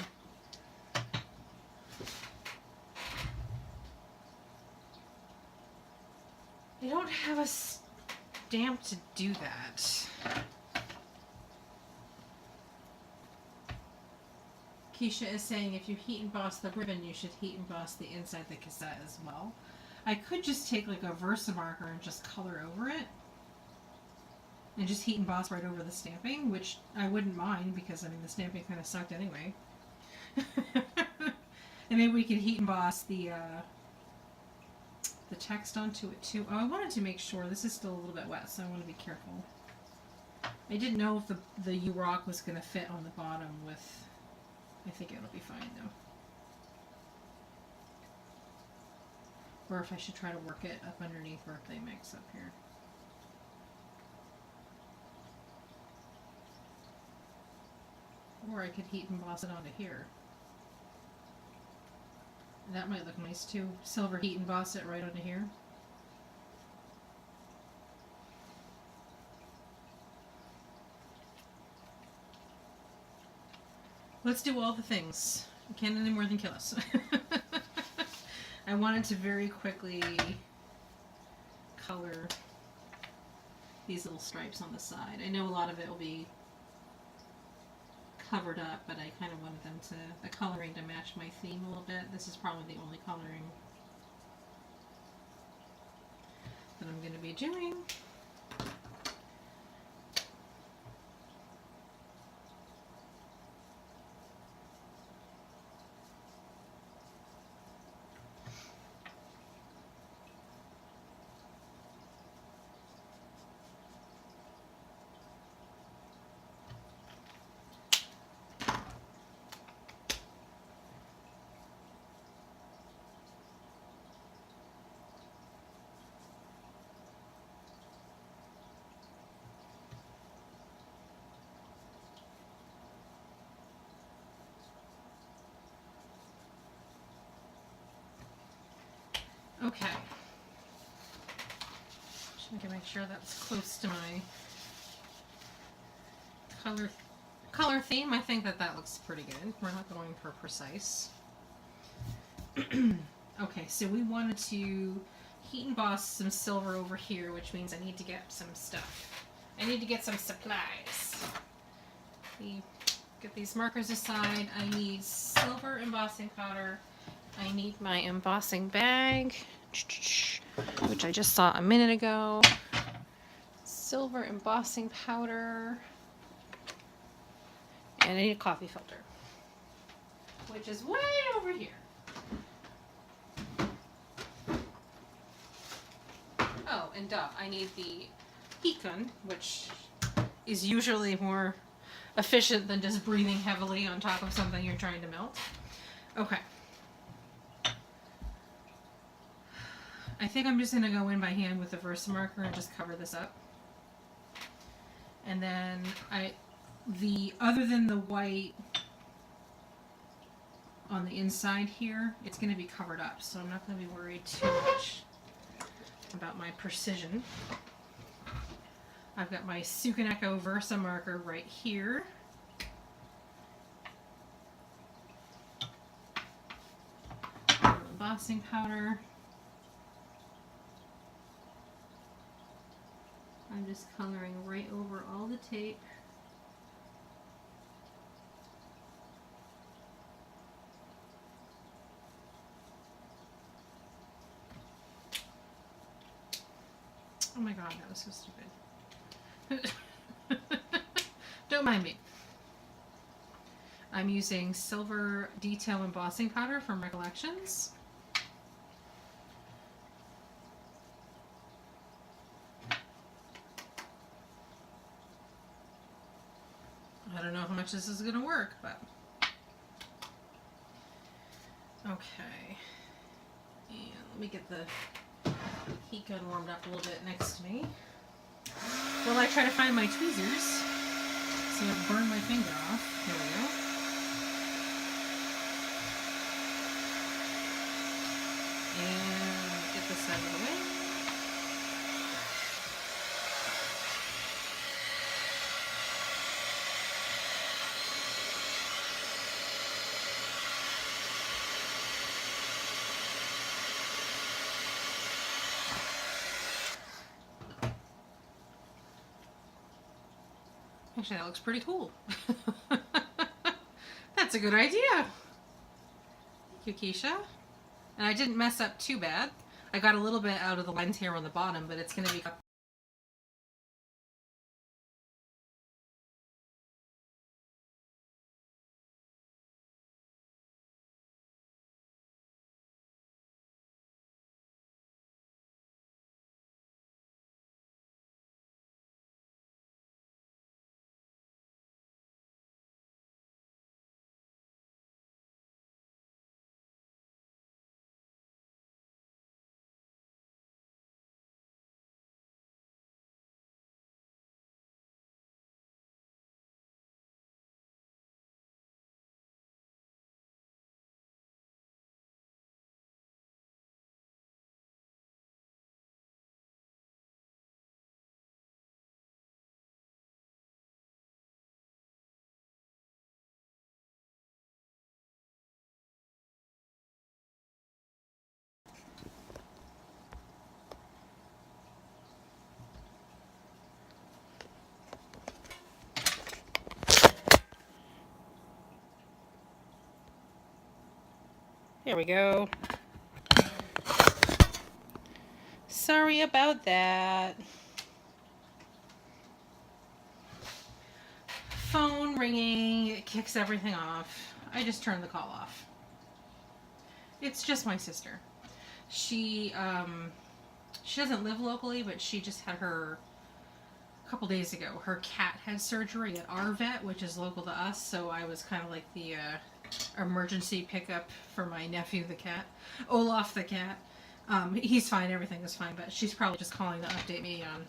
I don't have a stamp to do that. Keisha is saying if you heat emboss the ribbon, you should heat emboss the inside the cassette as well. I could just take like a Versamarker and just color over it. And just heat emboss right over the stamping, which I wouldn't mind because, I mean, the stamping kind of sucked anyway. And maybe we could heat emboss the text onto it too. Oh, I wanted to make sure, this is still a little bit wet, so I want to be careful. I didn't know if the U-Rock was going to fit on the bottom with... I think it'll be fine though. Or if I should try to work it up underneath birthday mix up here. Or I could heat emboss it onto here. That might look nice too. Silver heat emboss it right onto here. Let's do all the things. We can't any more than kill us. I wanted to very quickly color these little stripes on the side. I know a lot of it will be covered up, but I kind of wanted them to, the coloring to match my theme a little bit. This is probably the only coloring that I'm going to be doing. Okay. Just need to make sure that's close to my color theme. I think that looks pretty good. We're not going for precise. Okay, so we wanted to heat emboss some silver over here, which means I need to get some stuff. I need to get some supplies. Get these markers aside. I need silver embossing powder. I need my embossing bag, which I just saw a minute ago. Silver embossing powder. And I need a coffee filter, which is way over here. Oh, and duh, I need the heat gun, which is usually more efficient than just breathing heavily on top of something you're trying to melt. Okay. I think I'm just going to go in by hand with the Versamarker and just cover this up. And then other than the white on the inside here, it's going to be covered up, so I'm not going to be worried too much about my precision. I've got my Sukaneko Versamarker right here. Embossing powder. I'm just coloring right over all the tape. Oh my god, that was so stupid. Don't mind me. I'm using silver detail embossing powder from Recollections. I don't know how much this is going to work, but okay. And let me get the heat gun warmed up a little bit next to me. While I try to find my tweezers, so I've burned my finger off. Here we go. And get this out of the way. Actually, that looks pretty cool. That That's a good idea. Thank you, Keisha. And I didn't mess up too bad. I got a little bit out of the lines here on the bottom, but it's going to be... There we go. Sorry about that. Phone ringing, it kicks everything off. I just turned the call off. It's just my sister. She doesn't live locally, but she just had her, a couple days ago, her cat had surgery at our vet, which is local to us, so I was kind of like the emergency pickup for my nephew the cat. Olaf the cat. He's fine, everything is fine, but she's probably just calling to update me on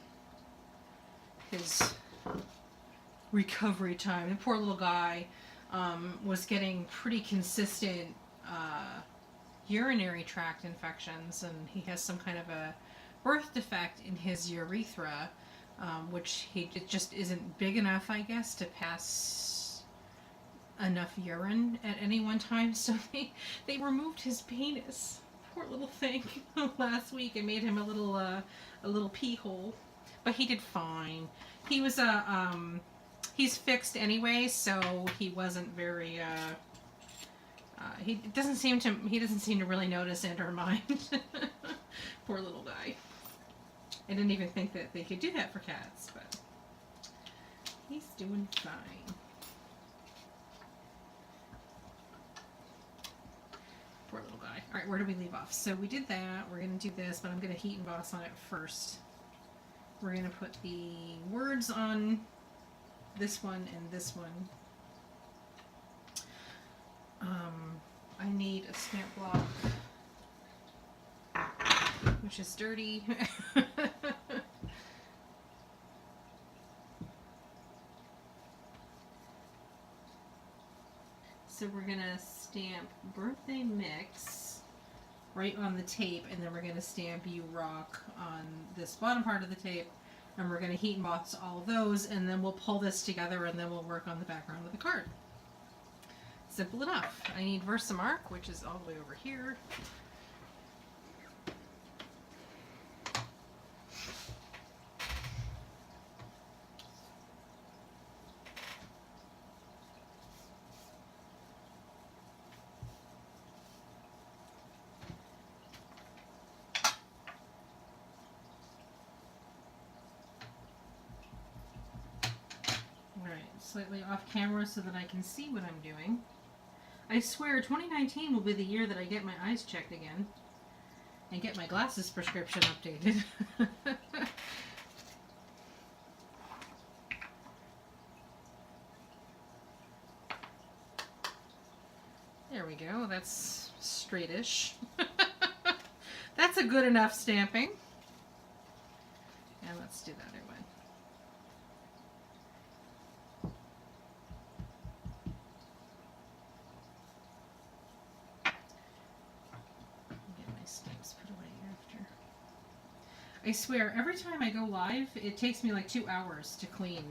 his recovery time. The poor little guy was getting pretty consistent urinary tract infections, and he has some kind of a birth defect in his urethra, which it just isn't big enough, I guess, to pass enough urine at any one time, so they removed his penis. Poor little thing. Last week and made him a little pee hole, but he did fine. He was he's fixed anyway, so he wasn't very he doesn't seem to really notice it or mind. Poor little guy. I didn't even think that they could do that for cats, but he's doing fine. Poor little guy. Alright, where do we leave off? So we did that. We're going to do this, but I'm going to heat emboss on it first. We're going to put the words on this one and this one. I need a stamp block, which is dirty. So we're going to stamp Birthday Mix right on the tape, and then we're going to stamp You Rock on this bottom part of the tape, and we're going to heat emboss all of those, and then we'll pull this together, and then we'll work on the background of the card. Simple enough. I need Versamark, which is all the way over here. Slightly off camera so that I can see what I'm doing. I swear 2019 will be the year that I get my eyes checked again and get my glasses prescription updated. There we go. That's straightish. That's a good enough stamping. And let's do that anyway. I swear, every time I go live, it takes me like 2 hours to clean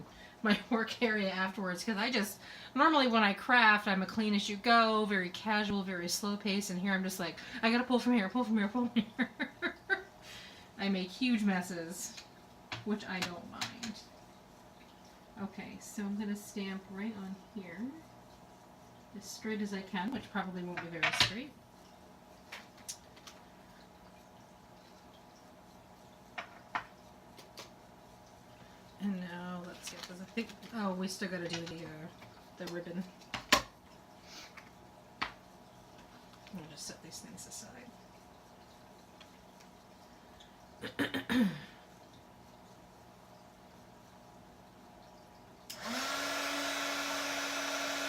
my work area afterwards, because I just, normally when I craft, I'm a clean as you go, very casual, very slow pace, and here I'm just like, I gotta pull from here, pull from here, pull from here. I make huge messes, which I don't mind. Okay, so I'm gonna stamp right on here. as straight as I can, which probably won't be very straight. And now let's see, because I think, oh, we still got to do the ribbon. I'll just set these things aside.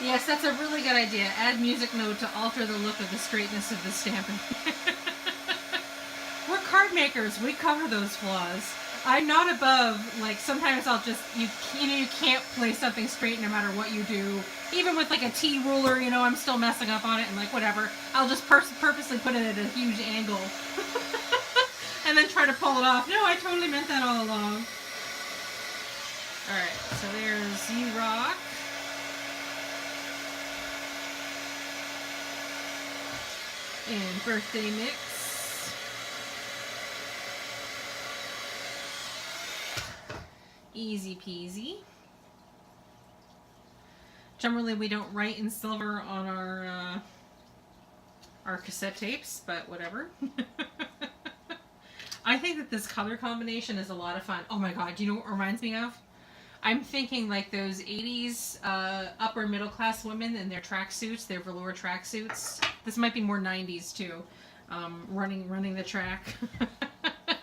Yes, that's a really good idea. Add music note to alter the look of the straightness of the stamping. We're card makers. We cover those flaws. I'm not above, like, sometimes I'll just, you can't place something straight no matter what you do. Even with, like, a T-ruler, you know, I'm still messing up on it and, like, whatever. I'll just purposely put it at a huge angle. And then try to pull it off. No, I totally meant that all along. Alright, so there's You Rock. And Birthday Mix. Easy peasy. Generally, we don't write in silver on our cassette tapes, but whatever. I think that this color combination is a lot of fun. Oh my god, do you know what it reminds me of? I'm thinking like those 80s upper middle class women in their tracksuits, their velour tracksuits. This might be more 90s too, running the track.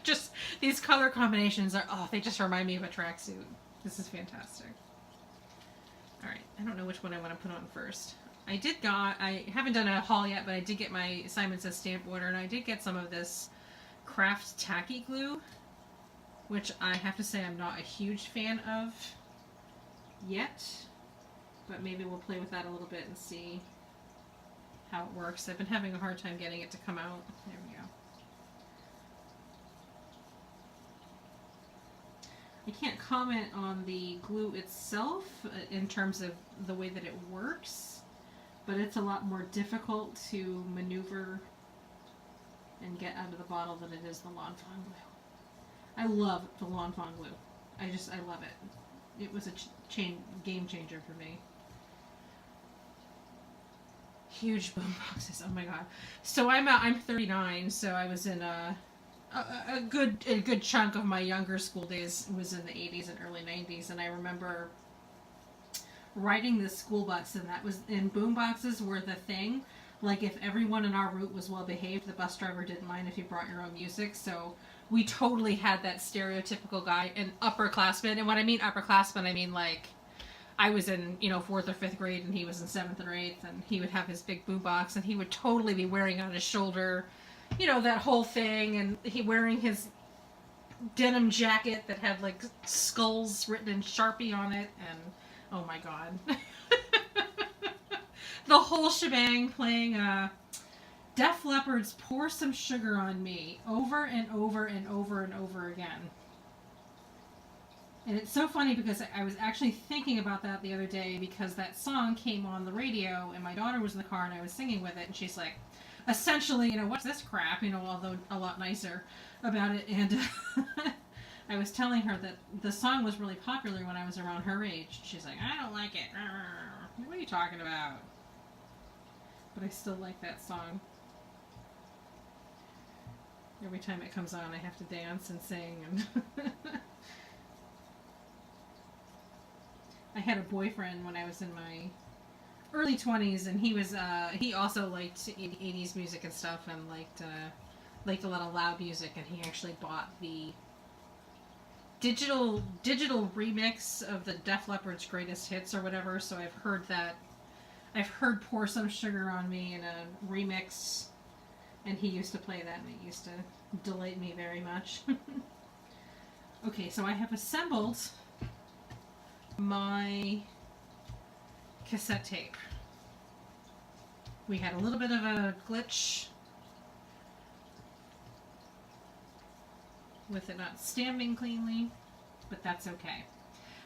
Just these color combinations are, oh, they just remind me of a tracksuit. This is fantastic. Alright, I don't know which one I want to put on first. I haven't done a haul yet, but I did get my Simon Says stamp order, and I did get some of this Craft Tacky Glue, which I have to say I'm not a huge fan of yet, but maybe we'll play with that a little bit and see how it works. I've been having a hard time getting it to come out. There we go. I can't comment on the glue itself in terms of the way that it works, but it's a lot more difficult to maneuver and get out of the bottle than it is the Lawn Fawn glue. I love the Lawn Fawn glue. I love it. It was a game changer for me. Huge boom boxes. Oh my god. So I'm 39, so I was in a good chunk of my younger school days was in the 80s and early 90s, and I remember riding this school bus, and that was, and boom boxes were the thing. Like, if everyone in our route was well behaved, the bus driver didn't mind if you brought your own music, so we totally had that stereotypical guy, an upperclassman. And when I mean upperclassman, I mean like I was in, 4th or 5th grade and he was in 7th or 8th, and he would have his big boombox, and he would totally be wearing on his shoulder, that whole thing, and he wearing his denim jacket that had like skulls written in Sharpie on it, and oh my god. The whole shebang, playing Def Leppard's Pour Some Sugar on Me over and over and over and over again. And it's so funny because I was actually thinking about that the other day, because that song came on the radio and my daughter was in the car and I was singing with it, and she's like, essentially, what's this crap, although a lot nicer about it. And I was telling her that the song was really popular when I was around her age. She's like, I don't like it. What are you talking about? But I still like that song. Every time it comes on, I have to dance and sing. And I had a boyfriend when I was in my early 20s, and he also liked 80s music and stuff, and liked a lot of loud music, and he actually bought the digital remix of the Def Leppard's Greatest Hits or whatever. So I've heard Pour Some Sugar on Me in a remix, and he used to play that, and it used to delight me very much. Okay, so I have assembled my cassette tape. We had a little bit of a glitch with it not stamping cleanly, but that's okay.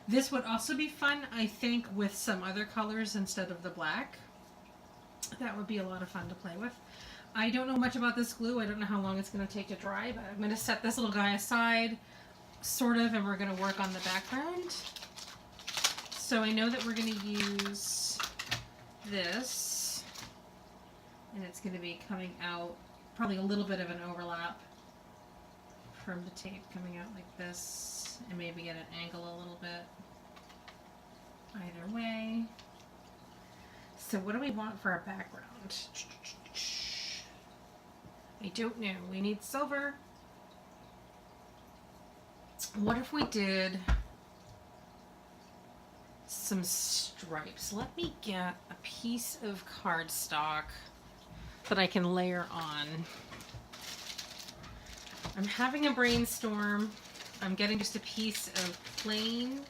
This would also be fun, I think, with some other colors instead of the black. That would be a lot of fun to play with. I don't know much about this glue. I don't know how long it's going to take to dry, but I'm going to set this little guy aside, sort of, and we're going to work on the background. So I know that we're going to use this, and it's going to be coming out probably a little bit of an overlap from the tape coming out like this, and maybe at an angle a little bit. Either way. So what do we want for our background? I don't know. We need silver. What if we did some stripes? Let me get a piece of cardstock that I can layer on. I'm having a brainstorm. I'm getting just a piece of plain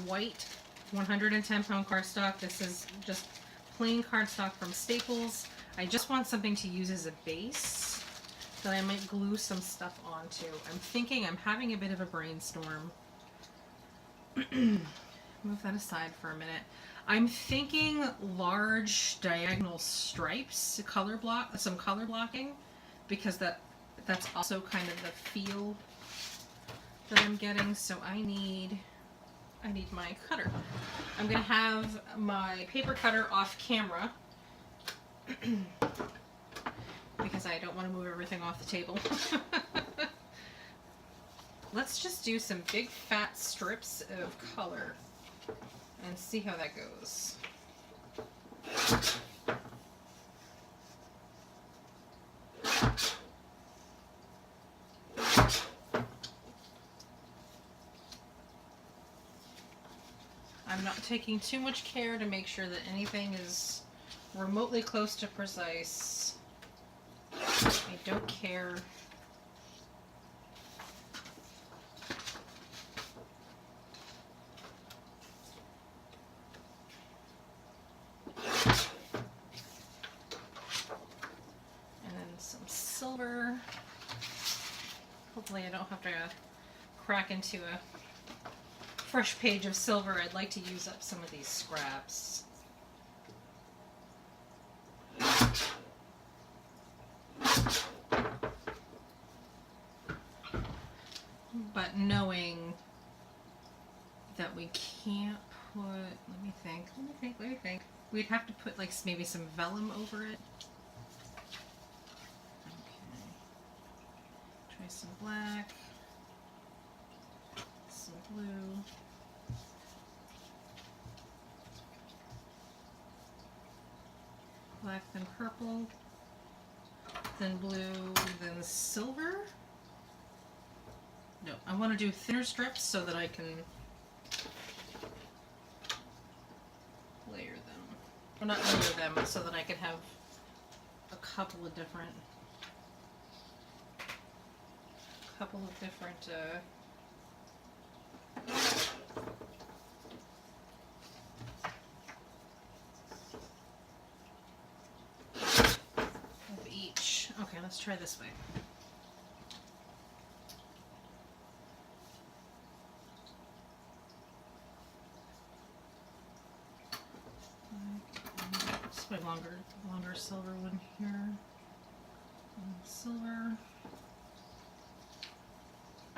white 110-pound cardstock. This is just plain cardstock from Staples. I just want something to use as a base that I might glue some stuff onto. I'm having a bit of a brainstorm. Move that aside for a minute. I'm thinking large diagonal stripes, some color blocking, because that's also kind of the feel that I'm getting. So I need my cutter. I'm gonna have my paper cutter off camera because I don't want to move everything off the table. Let's just do some big fat strips of color and see how that goes. I'm not taking too much care to make sure that anything is remotely close to precise. I don't care. And then some silver. Hopefully I don't have to crack into a fresh page of silver. I'd like to use up some of these scraps. But knowing that we can't put, let me think. We'd have to put like maybe some vellum over it. Okay. Try some black, some blue. Black, then purple, then blue, then silver. No, I want to do thinner strips so that I can layer them. Or not layer them, but so that I can have a couple of different of each. Okay, let's try this way. My longer silver one here. And silver.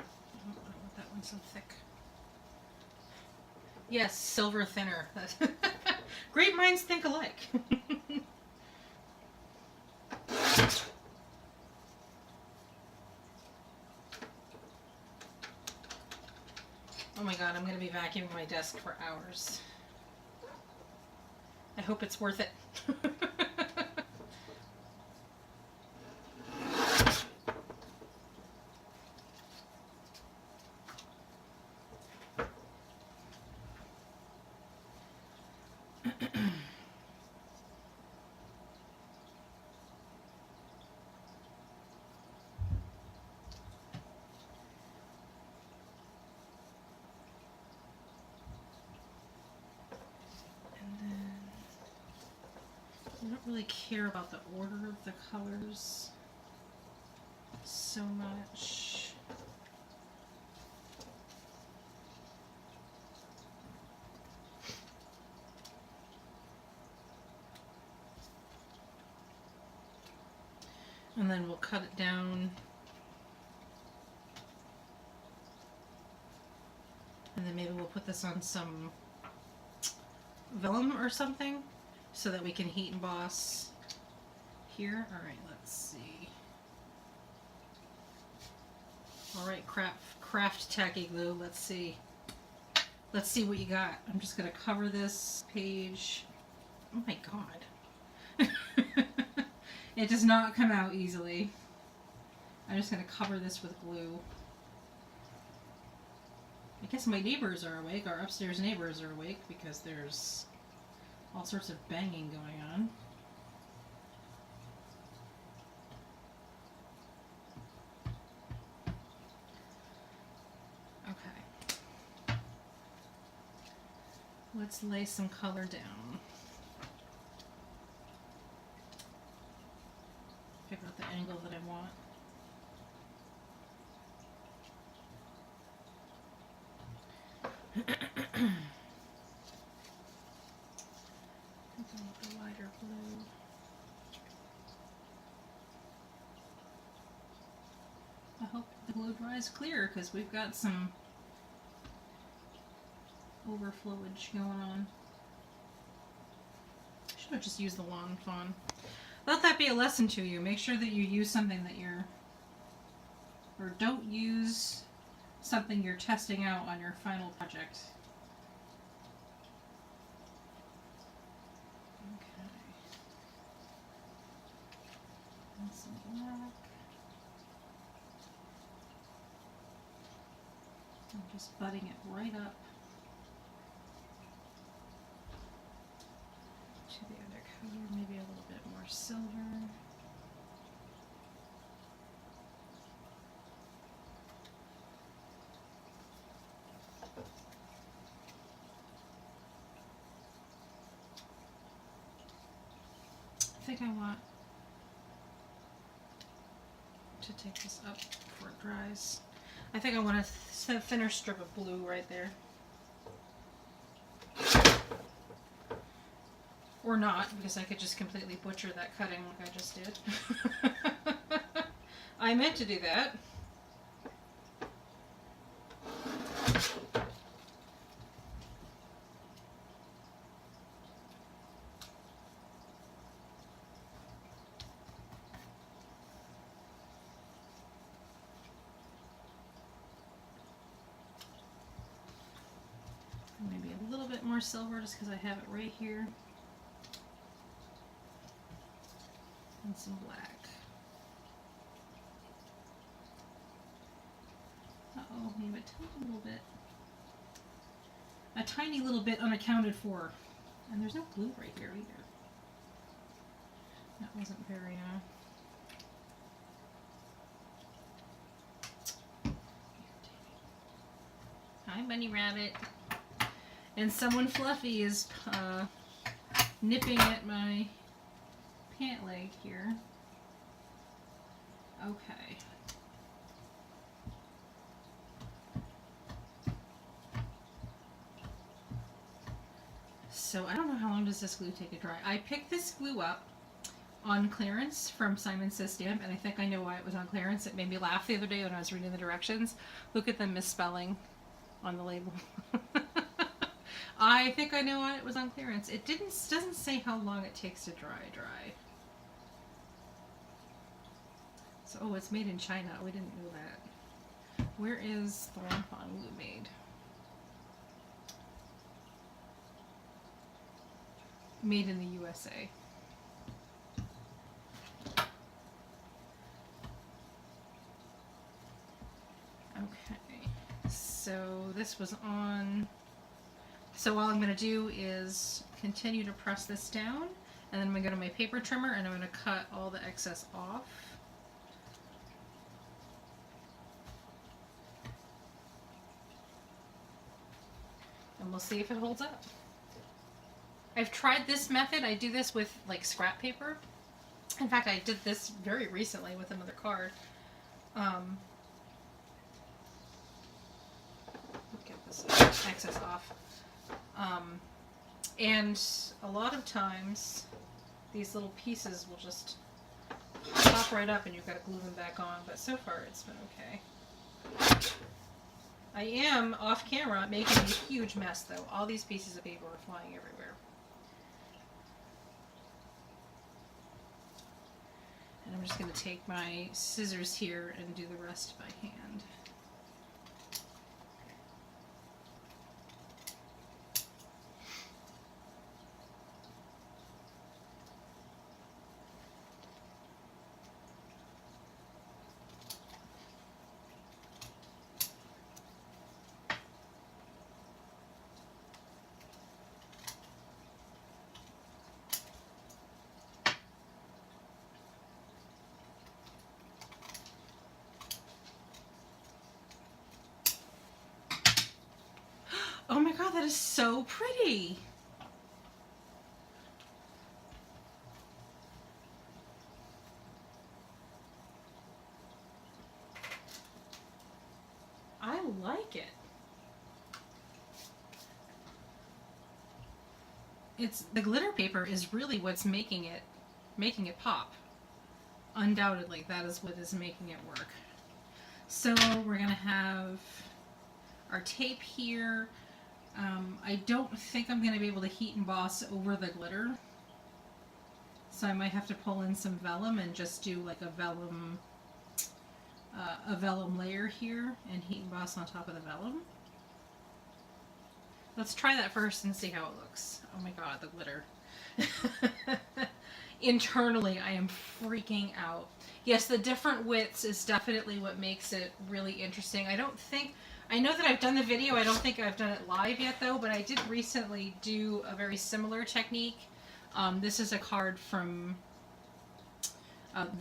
Oh, I don't want that one so thick. Yes, silver thinner. Great minds think alike. Oh my god, I'm going to be vacuuming my desk for hours. I hope it's worth it. I don't really care about the order of the colors so much. And then we'll cut it down. And then maybe we'll put this on some vellum or something. so that we can heat emboss here. Alright, let's see. Alright, craft tacky glue. Let's see. Let's see what you got. I'm just going to cover this page. Oh my god. It does not come out easily. I'm just going to cover this with glue. I guess my neighbors are awake. Our upstairs neighbors are awake because there's all sorts of banging going on. Okay. Let's lay some color down. Figure out the angle that I want. The lighter blue. I hope the glue dries clear because we've got some overflowage going on. Should have just used the lawn fawn. Let that be a lesson to you. Make sure that you use something that you're, or don't use something you're testing out on your final project. Okay. And some black. I'm just butting it right up to the other color, maybe a little bit more silver. I think I want to take this up before it dries. I think I want a thinner strip of blue right there. Or not, because I could just completely butcher that cutting like I just did. I meant to do that. Maybe a little bit more silver just because I have it right here. And some black. Uh-oh, maybe a tiny little bit. A tiny little bit unaccounted for. And there's no glue right here either. That wasn't very, Hi, Bunny Rabbit. And someone fluffy is nipping at my pant leg here. Okay. So I don't know how long does this glue take to dry. I picked this glue up on clearance from Simon Says Stamp, and I think I know why it was on clearance. It made me laugh the other day when I was reading the directions. Look at the misspelling on the label. I think I know why it was on clearance. It doesn't say how long it takes to dry. So, oh, it's made in China. We didn't know that. Where is the lawn fawn glue made? Made in the USA. Okay, so this was on. So all I'm going to do is continue to press this down, and then I'm going to go to my paper trimmer and I'm going to cut all the excess off. And we'll see if it holds up. I've tried this method. I do this with like scrap paper. In fact, I did this very recently with another card. Get this excess off. And a lot of times these little pieces will just pop right up and you've got to glue them back on, but so far it's been okay. I am off camera making a huge mess though. All these pieces of paper are flying everywhere. I'm just going to take my scissors here and do the rest by hand. Oh my god, that is so pretty! I like it. It's the glitter paper is really what's making it pop. Undoubtedly, that is what is making it work. So we're gonna have our tape here. I don't think I'm going to be able to heat emboss over the glitter, so I might have to pull in some vellum and just do like a vellum layer here and heat emboss on top of the vellum. Let's try that first and see how it looks. Oh my god, the glitter. Internally, I am freaking out. Yes, the different widths is definitely what makes it really interesting. I know that I've done the video, I don't think I've done it live yet though, but I did recently do a very similar technique. This is a card from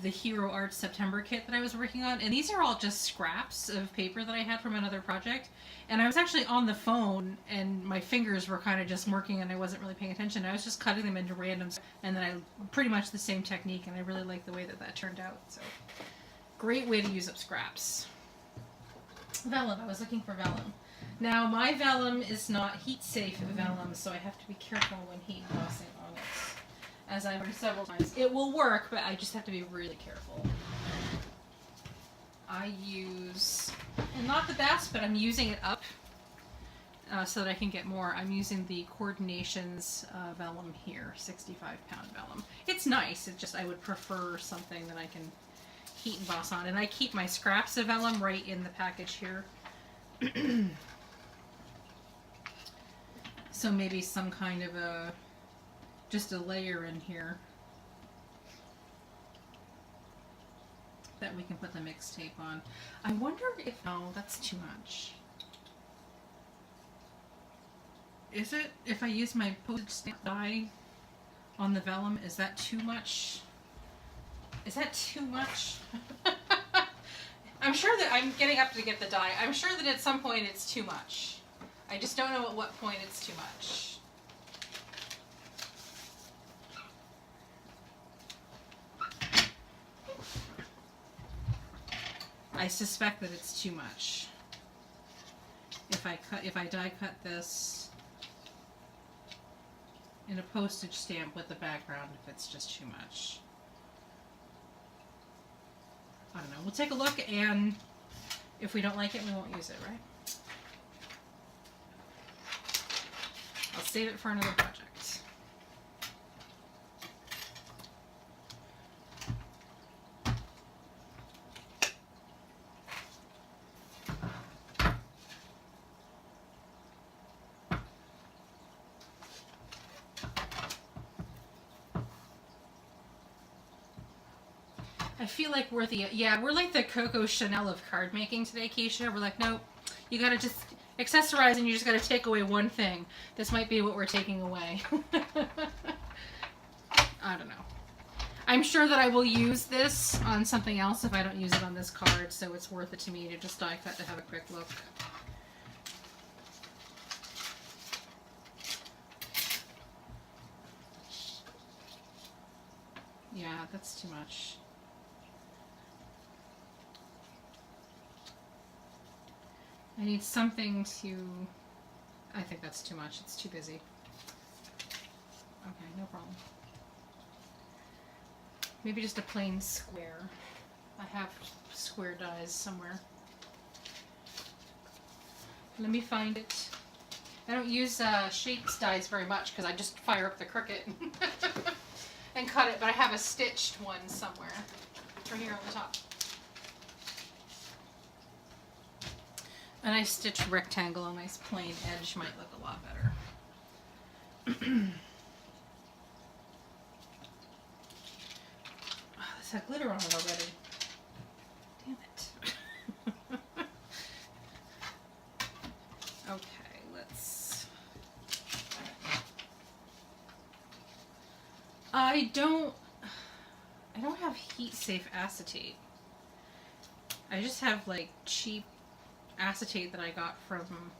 the Hero Art September kit that I was working on, and these are all just scraps of paper that I had from another project. And I was actually on the phone, and my fingers were kind of just working, and I wasn't really paying attention. I was just cutting them into randoms, and then I pretty much the same technique, and I really like the way that that turned out. So, great way to use up scraps. Vellum, I was looking for vellum. Now, my vellum is not heat-safe vellum, so I have to be careful when heat embossing on it. As I've heard several times, it will work, but I just have to be really careful. I use, and not the best, but I'm using it up so that I can get more. I'm using the Coordinations vellum here, 65-pound vellum. It's nice, it's just I would prefer something that I can heat emboss on. And I keep my scraps of vellum right in the package here. So maybe some kind of just a layer in here that we can put the mix tape on. I wonder if, no, that's too much. Is it, if I use my postage stamp die on the vellum, is that too much? Is that too much? I'm sure that I'm getting up to get the die. I'm sure that at some point it's too much. I just don't know at what point it's too much. I suspect that it's too much. If I die cut this in a postage stamp with the background, if it's just too much. I don't know. We'll take a look, and if we don't like it, we won't use it, right? I'll save it for another project. I feel like we're we're like the Coco Chanel of card making today, Keisha. We're like, nope, you gotta just accessorize and you just gotta take away one thing. This might be what we're taking away. I don't know. I'm sure that I will use this on something else if I don't use it on this card, so it's worth it to me to just die cut to have a quick look. Yeah, that's too much. I need something to... I think that's too much. It's too busy. Okay, no problem. Maybe just a plain square. I have square dies somewhere. Let me find it. I don't use shapes dies very much because I just fire up the Cricut and cut it, but I have a stitched one somewhere. right here on the top. A nice stitched rectangle, a nice plain edge might look a lot better. Oh, this had glitter on it already. Damn it. Okay, let's... I don't have heat safe acetate. I just have like cheap acetate that I got from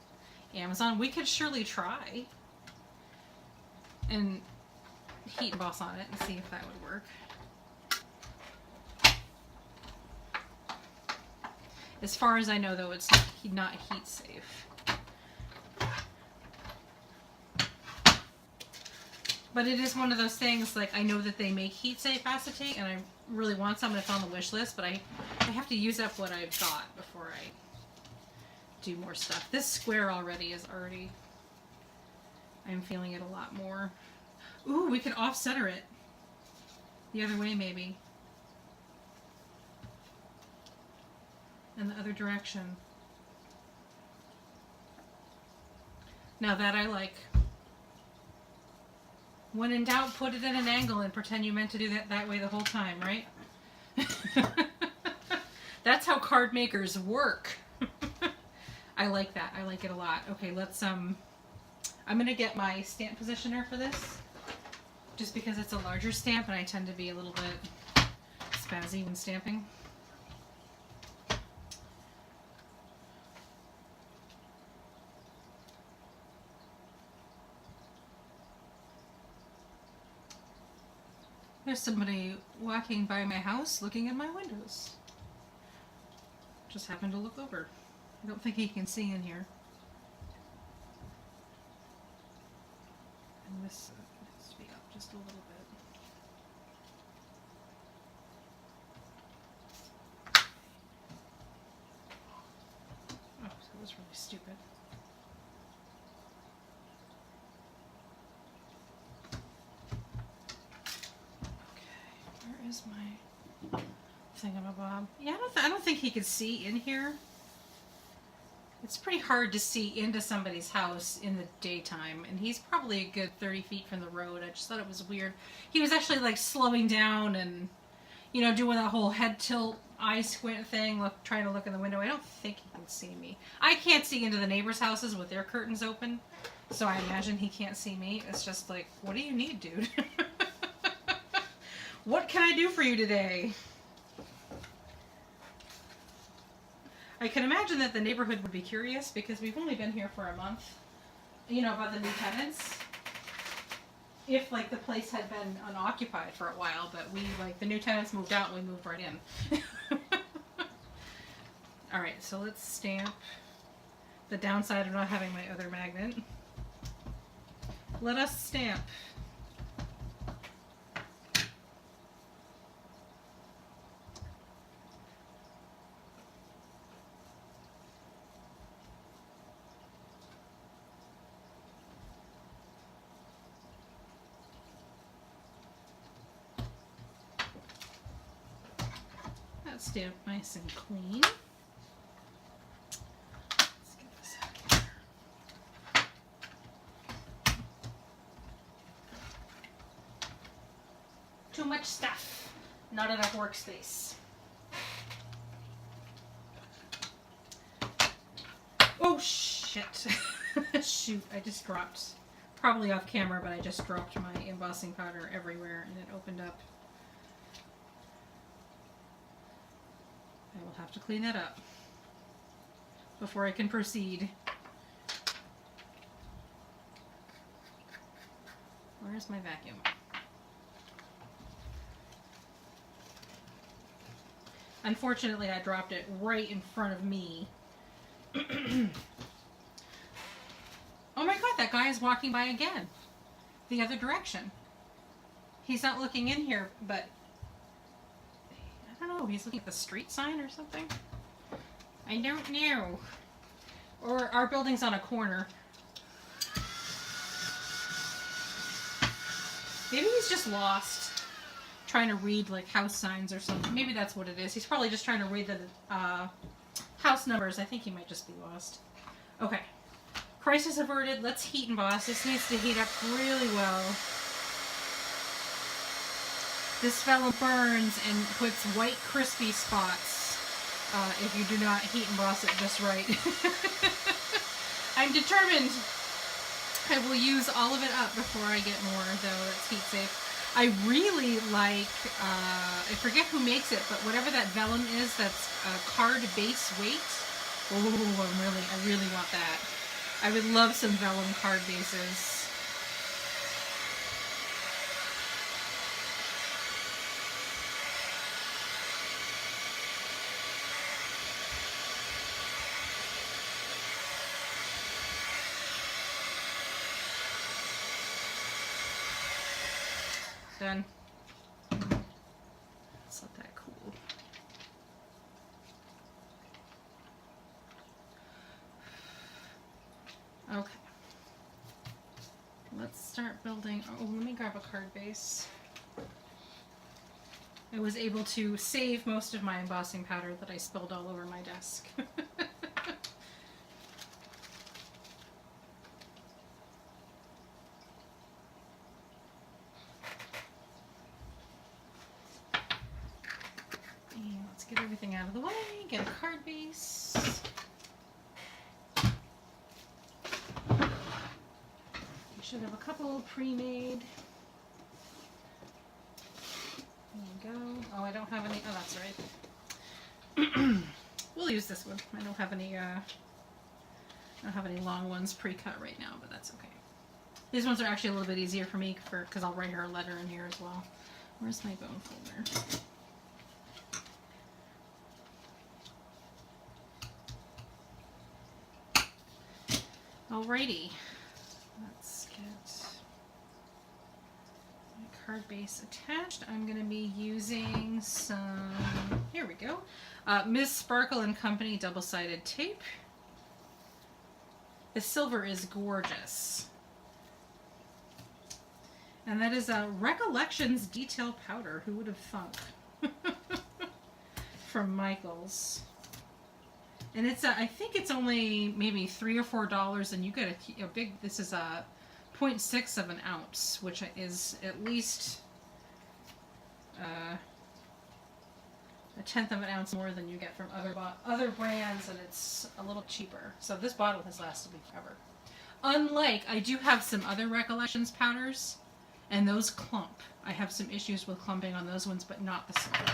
Amazon. We could surely try and heat emboss on it and see if that would work. As far as I know though, it's not heat safe. But it is one of those things, like, I know that they make heat safe acetate and I really want some, and it's on the wish list, but I have to use up what I've got before I do more stuff. This square already is I'm feeling it a lot more. Ooh, we could off-center it. The other way, maybe. In the other direction. Now that I like. When in doubt, put it at an angle and pretend you meant to do that way the whole time, right? That's how card makers work. I like that. I like it a lot. Okay, let's, I'm gonna get my stamp positioner for this, just because it's a larger stamp and I tend to be a little bit spazzy when stamping. There's somebody walking by my house looking in my windows. Just happened to look over. I don't think he can see in here. And this needs to be up just a little bit. Oh, that was really stupid. Is my thingamabob. Yeah, I don't think he could see in here. It's pretty hard to see into somebody's house in the daytime, and he's probably a good 30 feet from the road. I just thought it was weird. He was actually like slowing down and, you know, doing that whole head tilt, eye squint thing, trying to look in the window. I don't think he can see me. I can't see into the neighbors' houses with their curtains open, so I imagine he can't see me. It's just like, what do you need, dude? What can I do for you today? I can imagine that the neighborhood would be curious because we've only been here for a month. You know, about the new tenants. If, like, the place had been unoccupied for a while, but the new tenants moved out and we moved right in. Alright, so let's stamp the downside of not having my other magnet. Let us stamp. Stamp nice and clean. Let's get this out of here. Too much stuff. Not enough workspace. Oh shit. Shoot, I just dropped, probably off camera, but I just dropped my embossing powder everywhere and it opened up. I will have to clean that up before I can proceed. Where's my vacuum? Unfortunately, I dropped it right in front of me. Oh my god, that guy is walking by again. The other direction. He's not looking in here, but I don't know, he's looking at the street sign or something? I don't know. Or our building's on a corner. Maybe he's just lost. trying to read like house signs or something. Maybe that's what it is. He's probably just trying to read the house numbers. I think he might just be lost. Okay. Crisis averted. Let's heat emboss. This needs to heat up really well. This vellum burns and puts white crispy spots if you do not heat emboss it just right. I'm determined. I will use all of it up before I get more, though it's heat safe. I really like, I forget who makes it, but whatever that vellum is, that's card base weight. Oh, I really want that. I would love some vellum card bases. Done. Let's let that cool. Okay. Let's start building. Oh, let me grab a card base. I was able to save most of my embossing powder that I spilled all over my desk. Get everything out of the way, get a card base. You should have a couple pre-made. There you go. Oh, I don't have any. Oh, that's right. We'll use this one. I don't have any long ones pre-cut right now, but that's okay. These ones are actually a little bit easier for me because I'll write her a letter in here as well. Where's my bone folder? Alrighty, let's get my card base attached. I'm going to be using some, here we go, Ms. Sparkle and Company double-sided tape. The silver is gorgeous. And that is a Recollections Detail Powder. Who would have thunk? From Michaels. And it's I think it's only maybe $3 or $4, and you get a big. This is a 0.6 of an ounce, which is at least a tenth of an ounce more than you get from other brands, and it's a little cheaper. So this bottle has lasted me forever. Unlike, I do have some other Recollections powders, and those clump. I have some issues with clumping on those ones, but not the silver.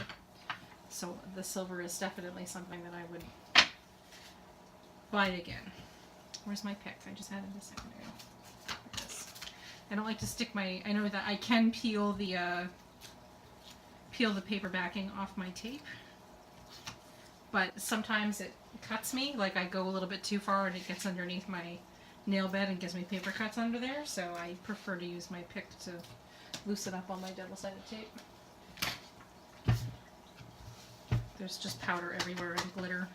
So the silver is definitely something that I would buy again. Where's my pick? I just had it a second ago. There it is. I don't like to stick my. I know that I can peel the paper backing off my tape, but sometimes it cuts me. Like I go a little bit too far and it gets underneath my nail bed and gives me paper cuts under there. So I prefer to use my pick to loosen up on my double-sided tape. There's just powder everywhere and glitter.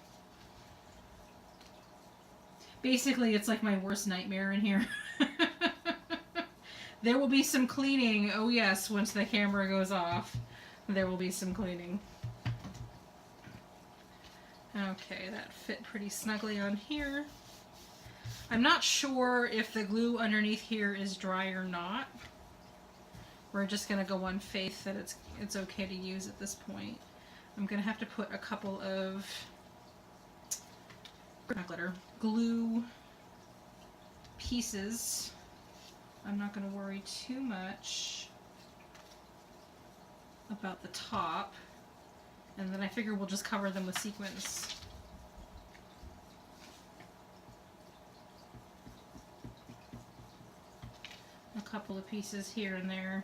Basically, it's like my worst nightmare in here. There will be some cleaning. Oh yes, once the camera goes off, there will be some cleaning. Okay, that fit pretty snugly on here. I'm not sure if the glue underneath here is dry or not. We're just going to go on faith that it's okay to use at this point. I'm going to have to put a couple of glue pieces. I'm not going to worry too much about the top, and then I figure we'll just cover them with sequins. A couple of pieces here and there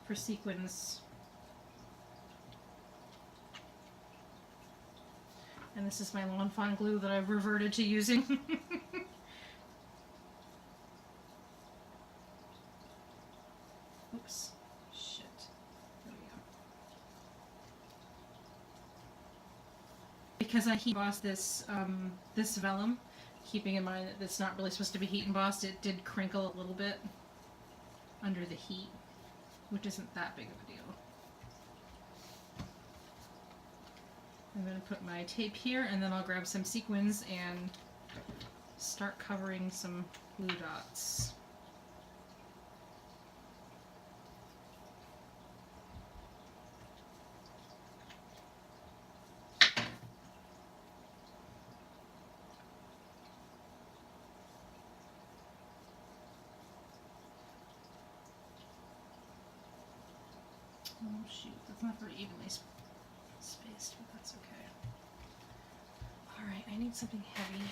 for sequins. And this is my Lawn Fawn glue that I've reverted to using. Oops. Shit. There we go. Because I heat embossed this, this vellum, keeping in mind that it's not really supposed to be heat embossed, it did crinkle a little bit under the heat. which isn't that big of a deal. I'm going to put my tape here, and then I'll grab some sequins and start covering some blue dots. Oh shoot, that's not very evenly spaced, but that's okay. Alright, I need something heavy.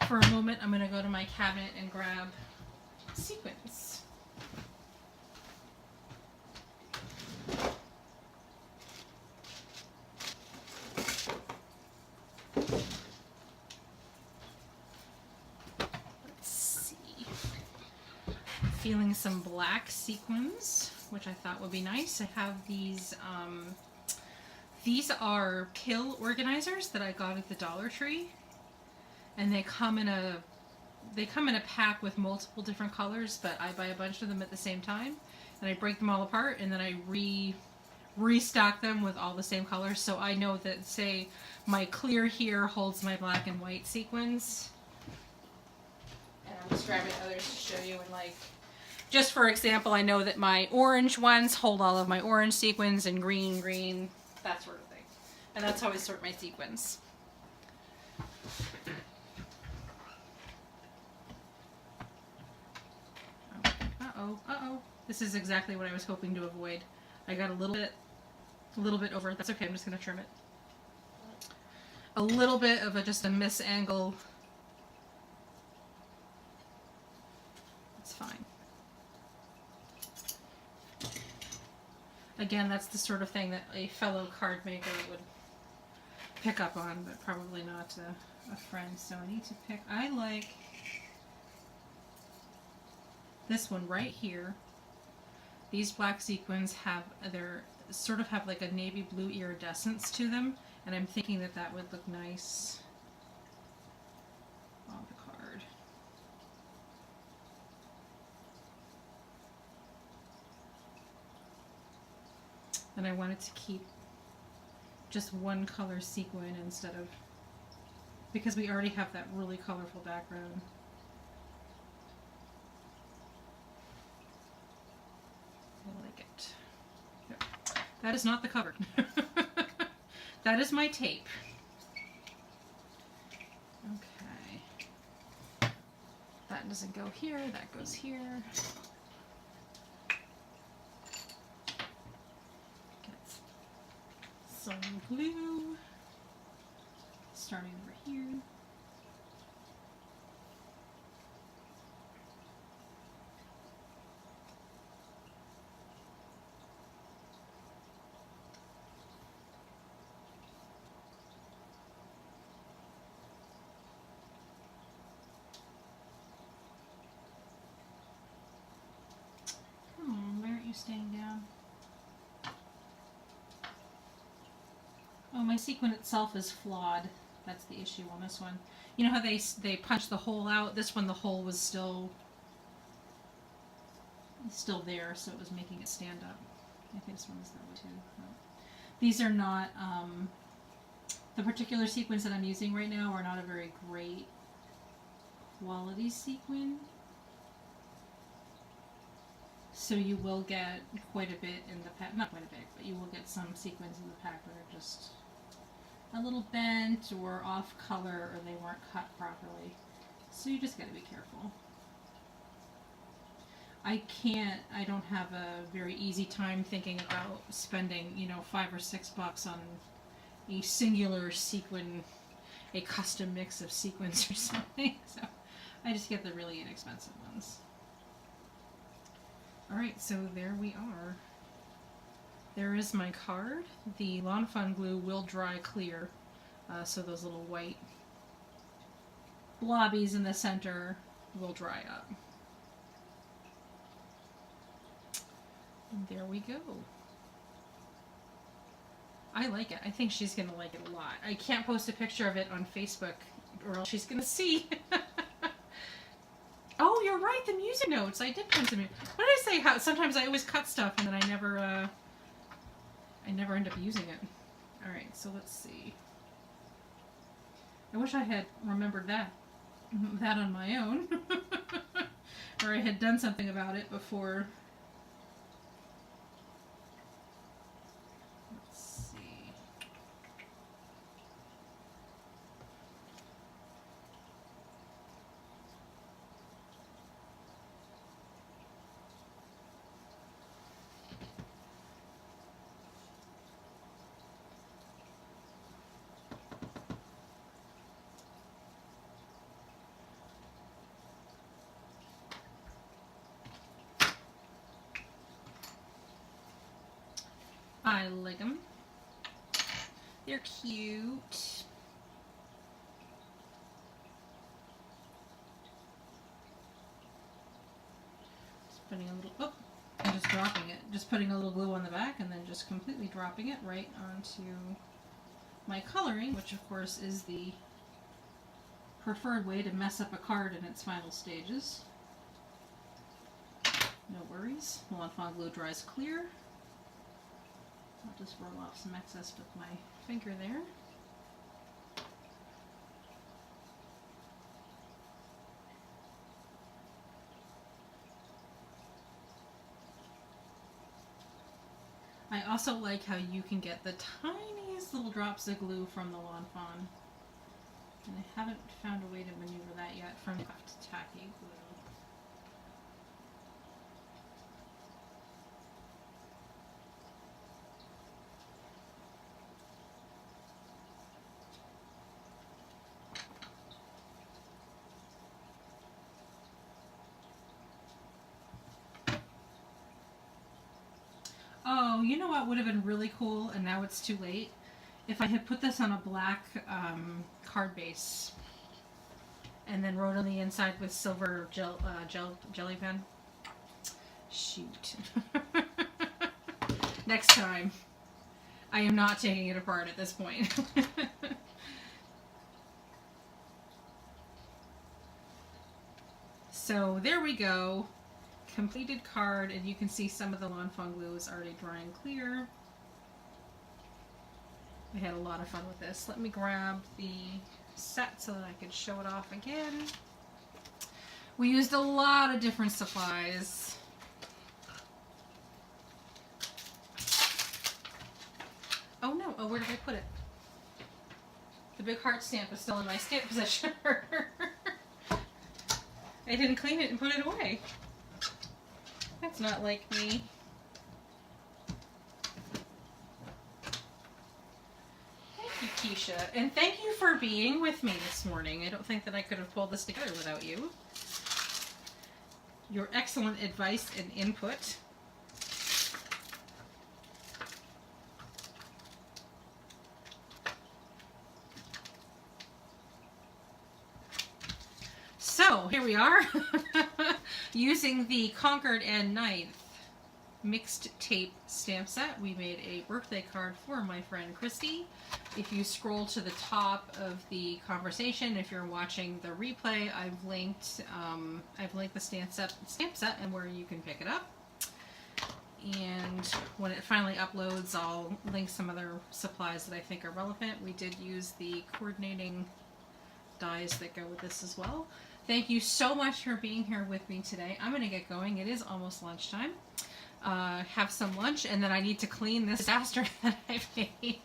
For a moment, I'm going to go to my cabinet and grab sequins. Let's see. Feeling some black sequins, which I thought would be nice. I have these are pill organizers that I got at the Dollar Tree, and they come in a pack with multiple different colors, but I buy a bunch of them at the same time, and I break them all apart, and then I restock them with all the same colors, so I know that, say, my clear here holds my black and white sequins, and I'm just grabbing others to show you, and like, just for example, I know that my orange ones hold all of my orange sequins, and green, that sort of thing. And that's how I sort my sequins. Uh-oh. This is exactly what I was hoping to avoid. I got a little bit over. That's okay, I'm just going to trim it. A little bit of just a misangle. It's fine. Again, that's the sort of thing that a fellow card maker would pick up on, but probably not a friend. So I need to pick, I like this one right here. These black sequins have, they're sort of have like a navy blue iridescence to them, and I'm thinking that that would look nice on the card. And I wanted to keep just one color sequin instead of, because we already have that really colorful background. I like it. Yep. That is not the cover. That is my tape. Okay. That doesn't go here, that goes here. Some glue, starting over here. Come on, why aren't you staying down? Oh, my sequin itself is flawed. That's the issue on this one. You know how they punched the hole out? This one, the hole was still there, so it was making it stand up. I think this one is that way too. No. These are not, the particular sequins that I'm using right now are not a very great quality sequin. So you will get quite a bit in the pack, not quite a bit, but you will get some sequins in the pack that are just a little bent or off color, or they weren't cut properly. So you just gotta be careful. I don't have a very easy time thinking about spending, you know, $5 or $6 on a singular sequin, a custom mix of sequins or something. So I just get the really inexpensive ones. Alright, so there we are. There is my card. The Lawn Fawn glue will dry clear, so those little white blobbies in the center will dry up. And there we go. I like it. I think she's going to like it a lot. I can't post a picture of it on Facebook or else she's going to see. Oh, you're right, the music notes. I did print some. What did I say? How sometimes I always cut stuff and then I never end up using it. All right, so let's see. I wish I had remembered that on my own, or I had done something about it before. Let's see. I like them. They're cute. Just putting a little, oh, and just dropping it. Just putting a little glue on the back and then just completely dropping it right onto my coloring, which of course is the preferred way to mess up a card in its final stages. No worries. L'Enfant glue dries clear. I'll just roll off some excess with my finger there. I also like how you can get the tiniest little drops of glue from the L'Enfant. And I haven't found a way to maneuver that yet from tacky glue. Oh, you know what would have been really cool, and now it's too late? If I had put this on a black card base and then wrote on the inside with silver jelly pen. Shoot. Next time. I am not taking it apart at this point. So there we go. Completed card, and you can see some of the L'Enfant glue is already drying clear. I had a lot of fun with this. Let me grab the set so that I could show it off again. We used a lot of different supplies. Oh no, oh, where did I put it? The big heart stamp is still in my stamp position. I didn't clean it and put it away. That's not like me. Thank you, Keisha. And thank you for being with me this morning. I don't think that I could have pulled this together without you. Your excellent advice and input. So, here we are. Using the Concord and 9th mixed tape stamp set, we made a birthday card for my friend Christy. If you scroll to the top of the conversation, if you're watching the replay, I've linked the stamp set and where you can pick it up. And when it finally uploads, I'll link some other supplies that I think are relevant. We did use the coordinating dies that go with this as well. Thank you so much for being here with me today. I'm going to get going. It is almost lunchtime. Have some lunch, and then I need to clean this disaster that I've made.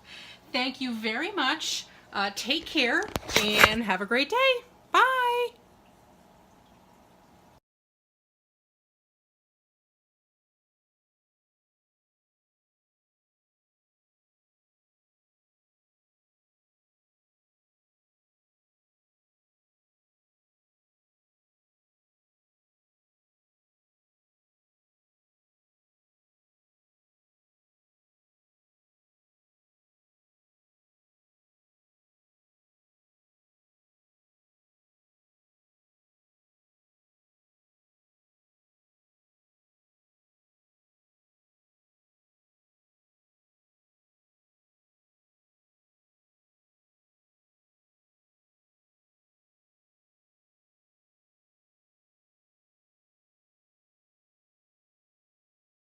Thank you very much. Take care, and have a great day.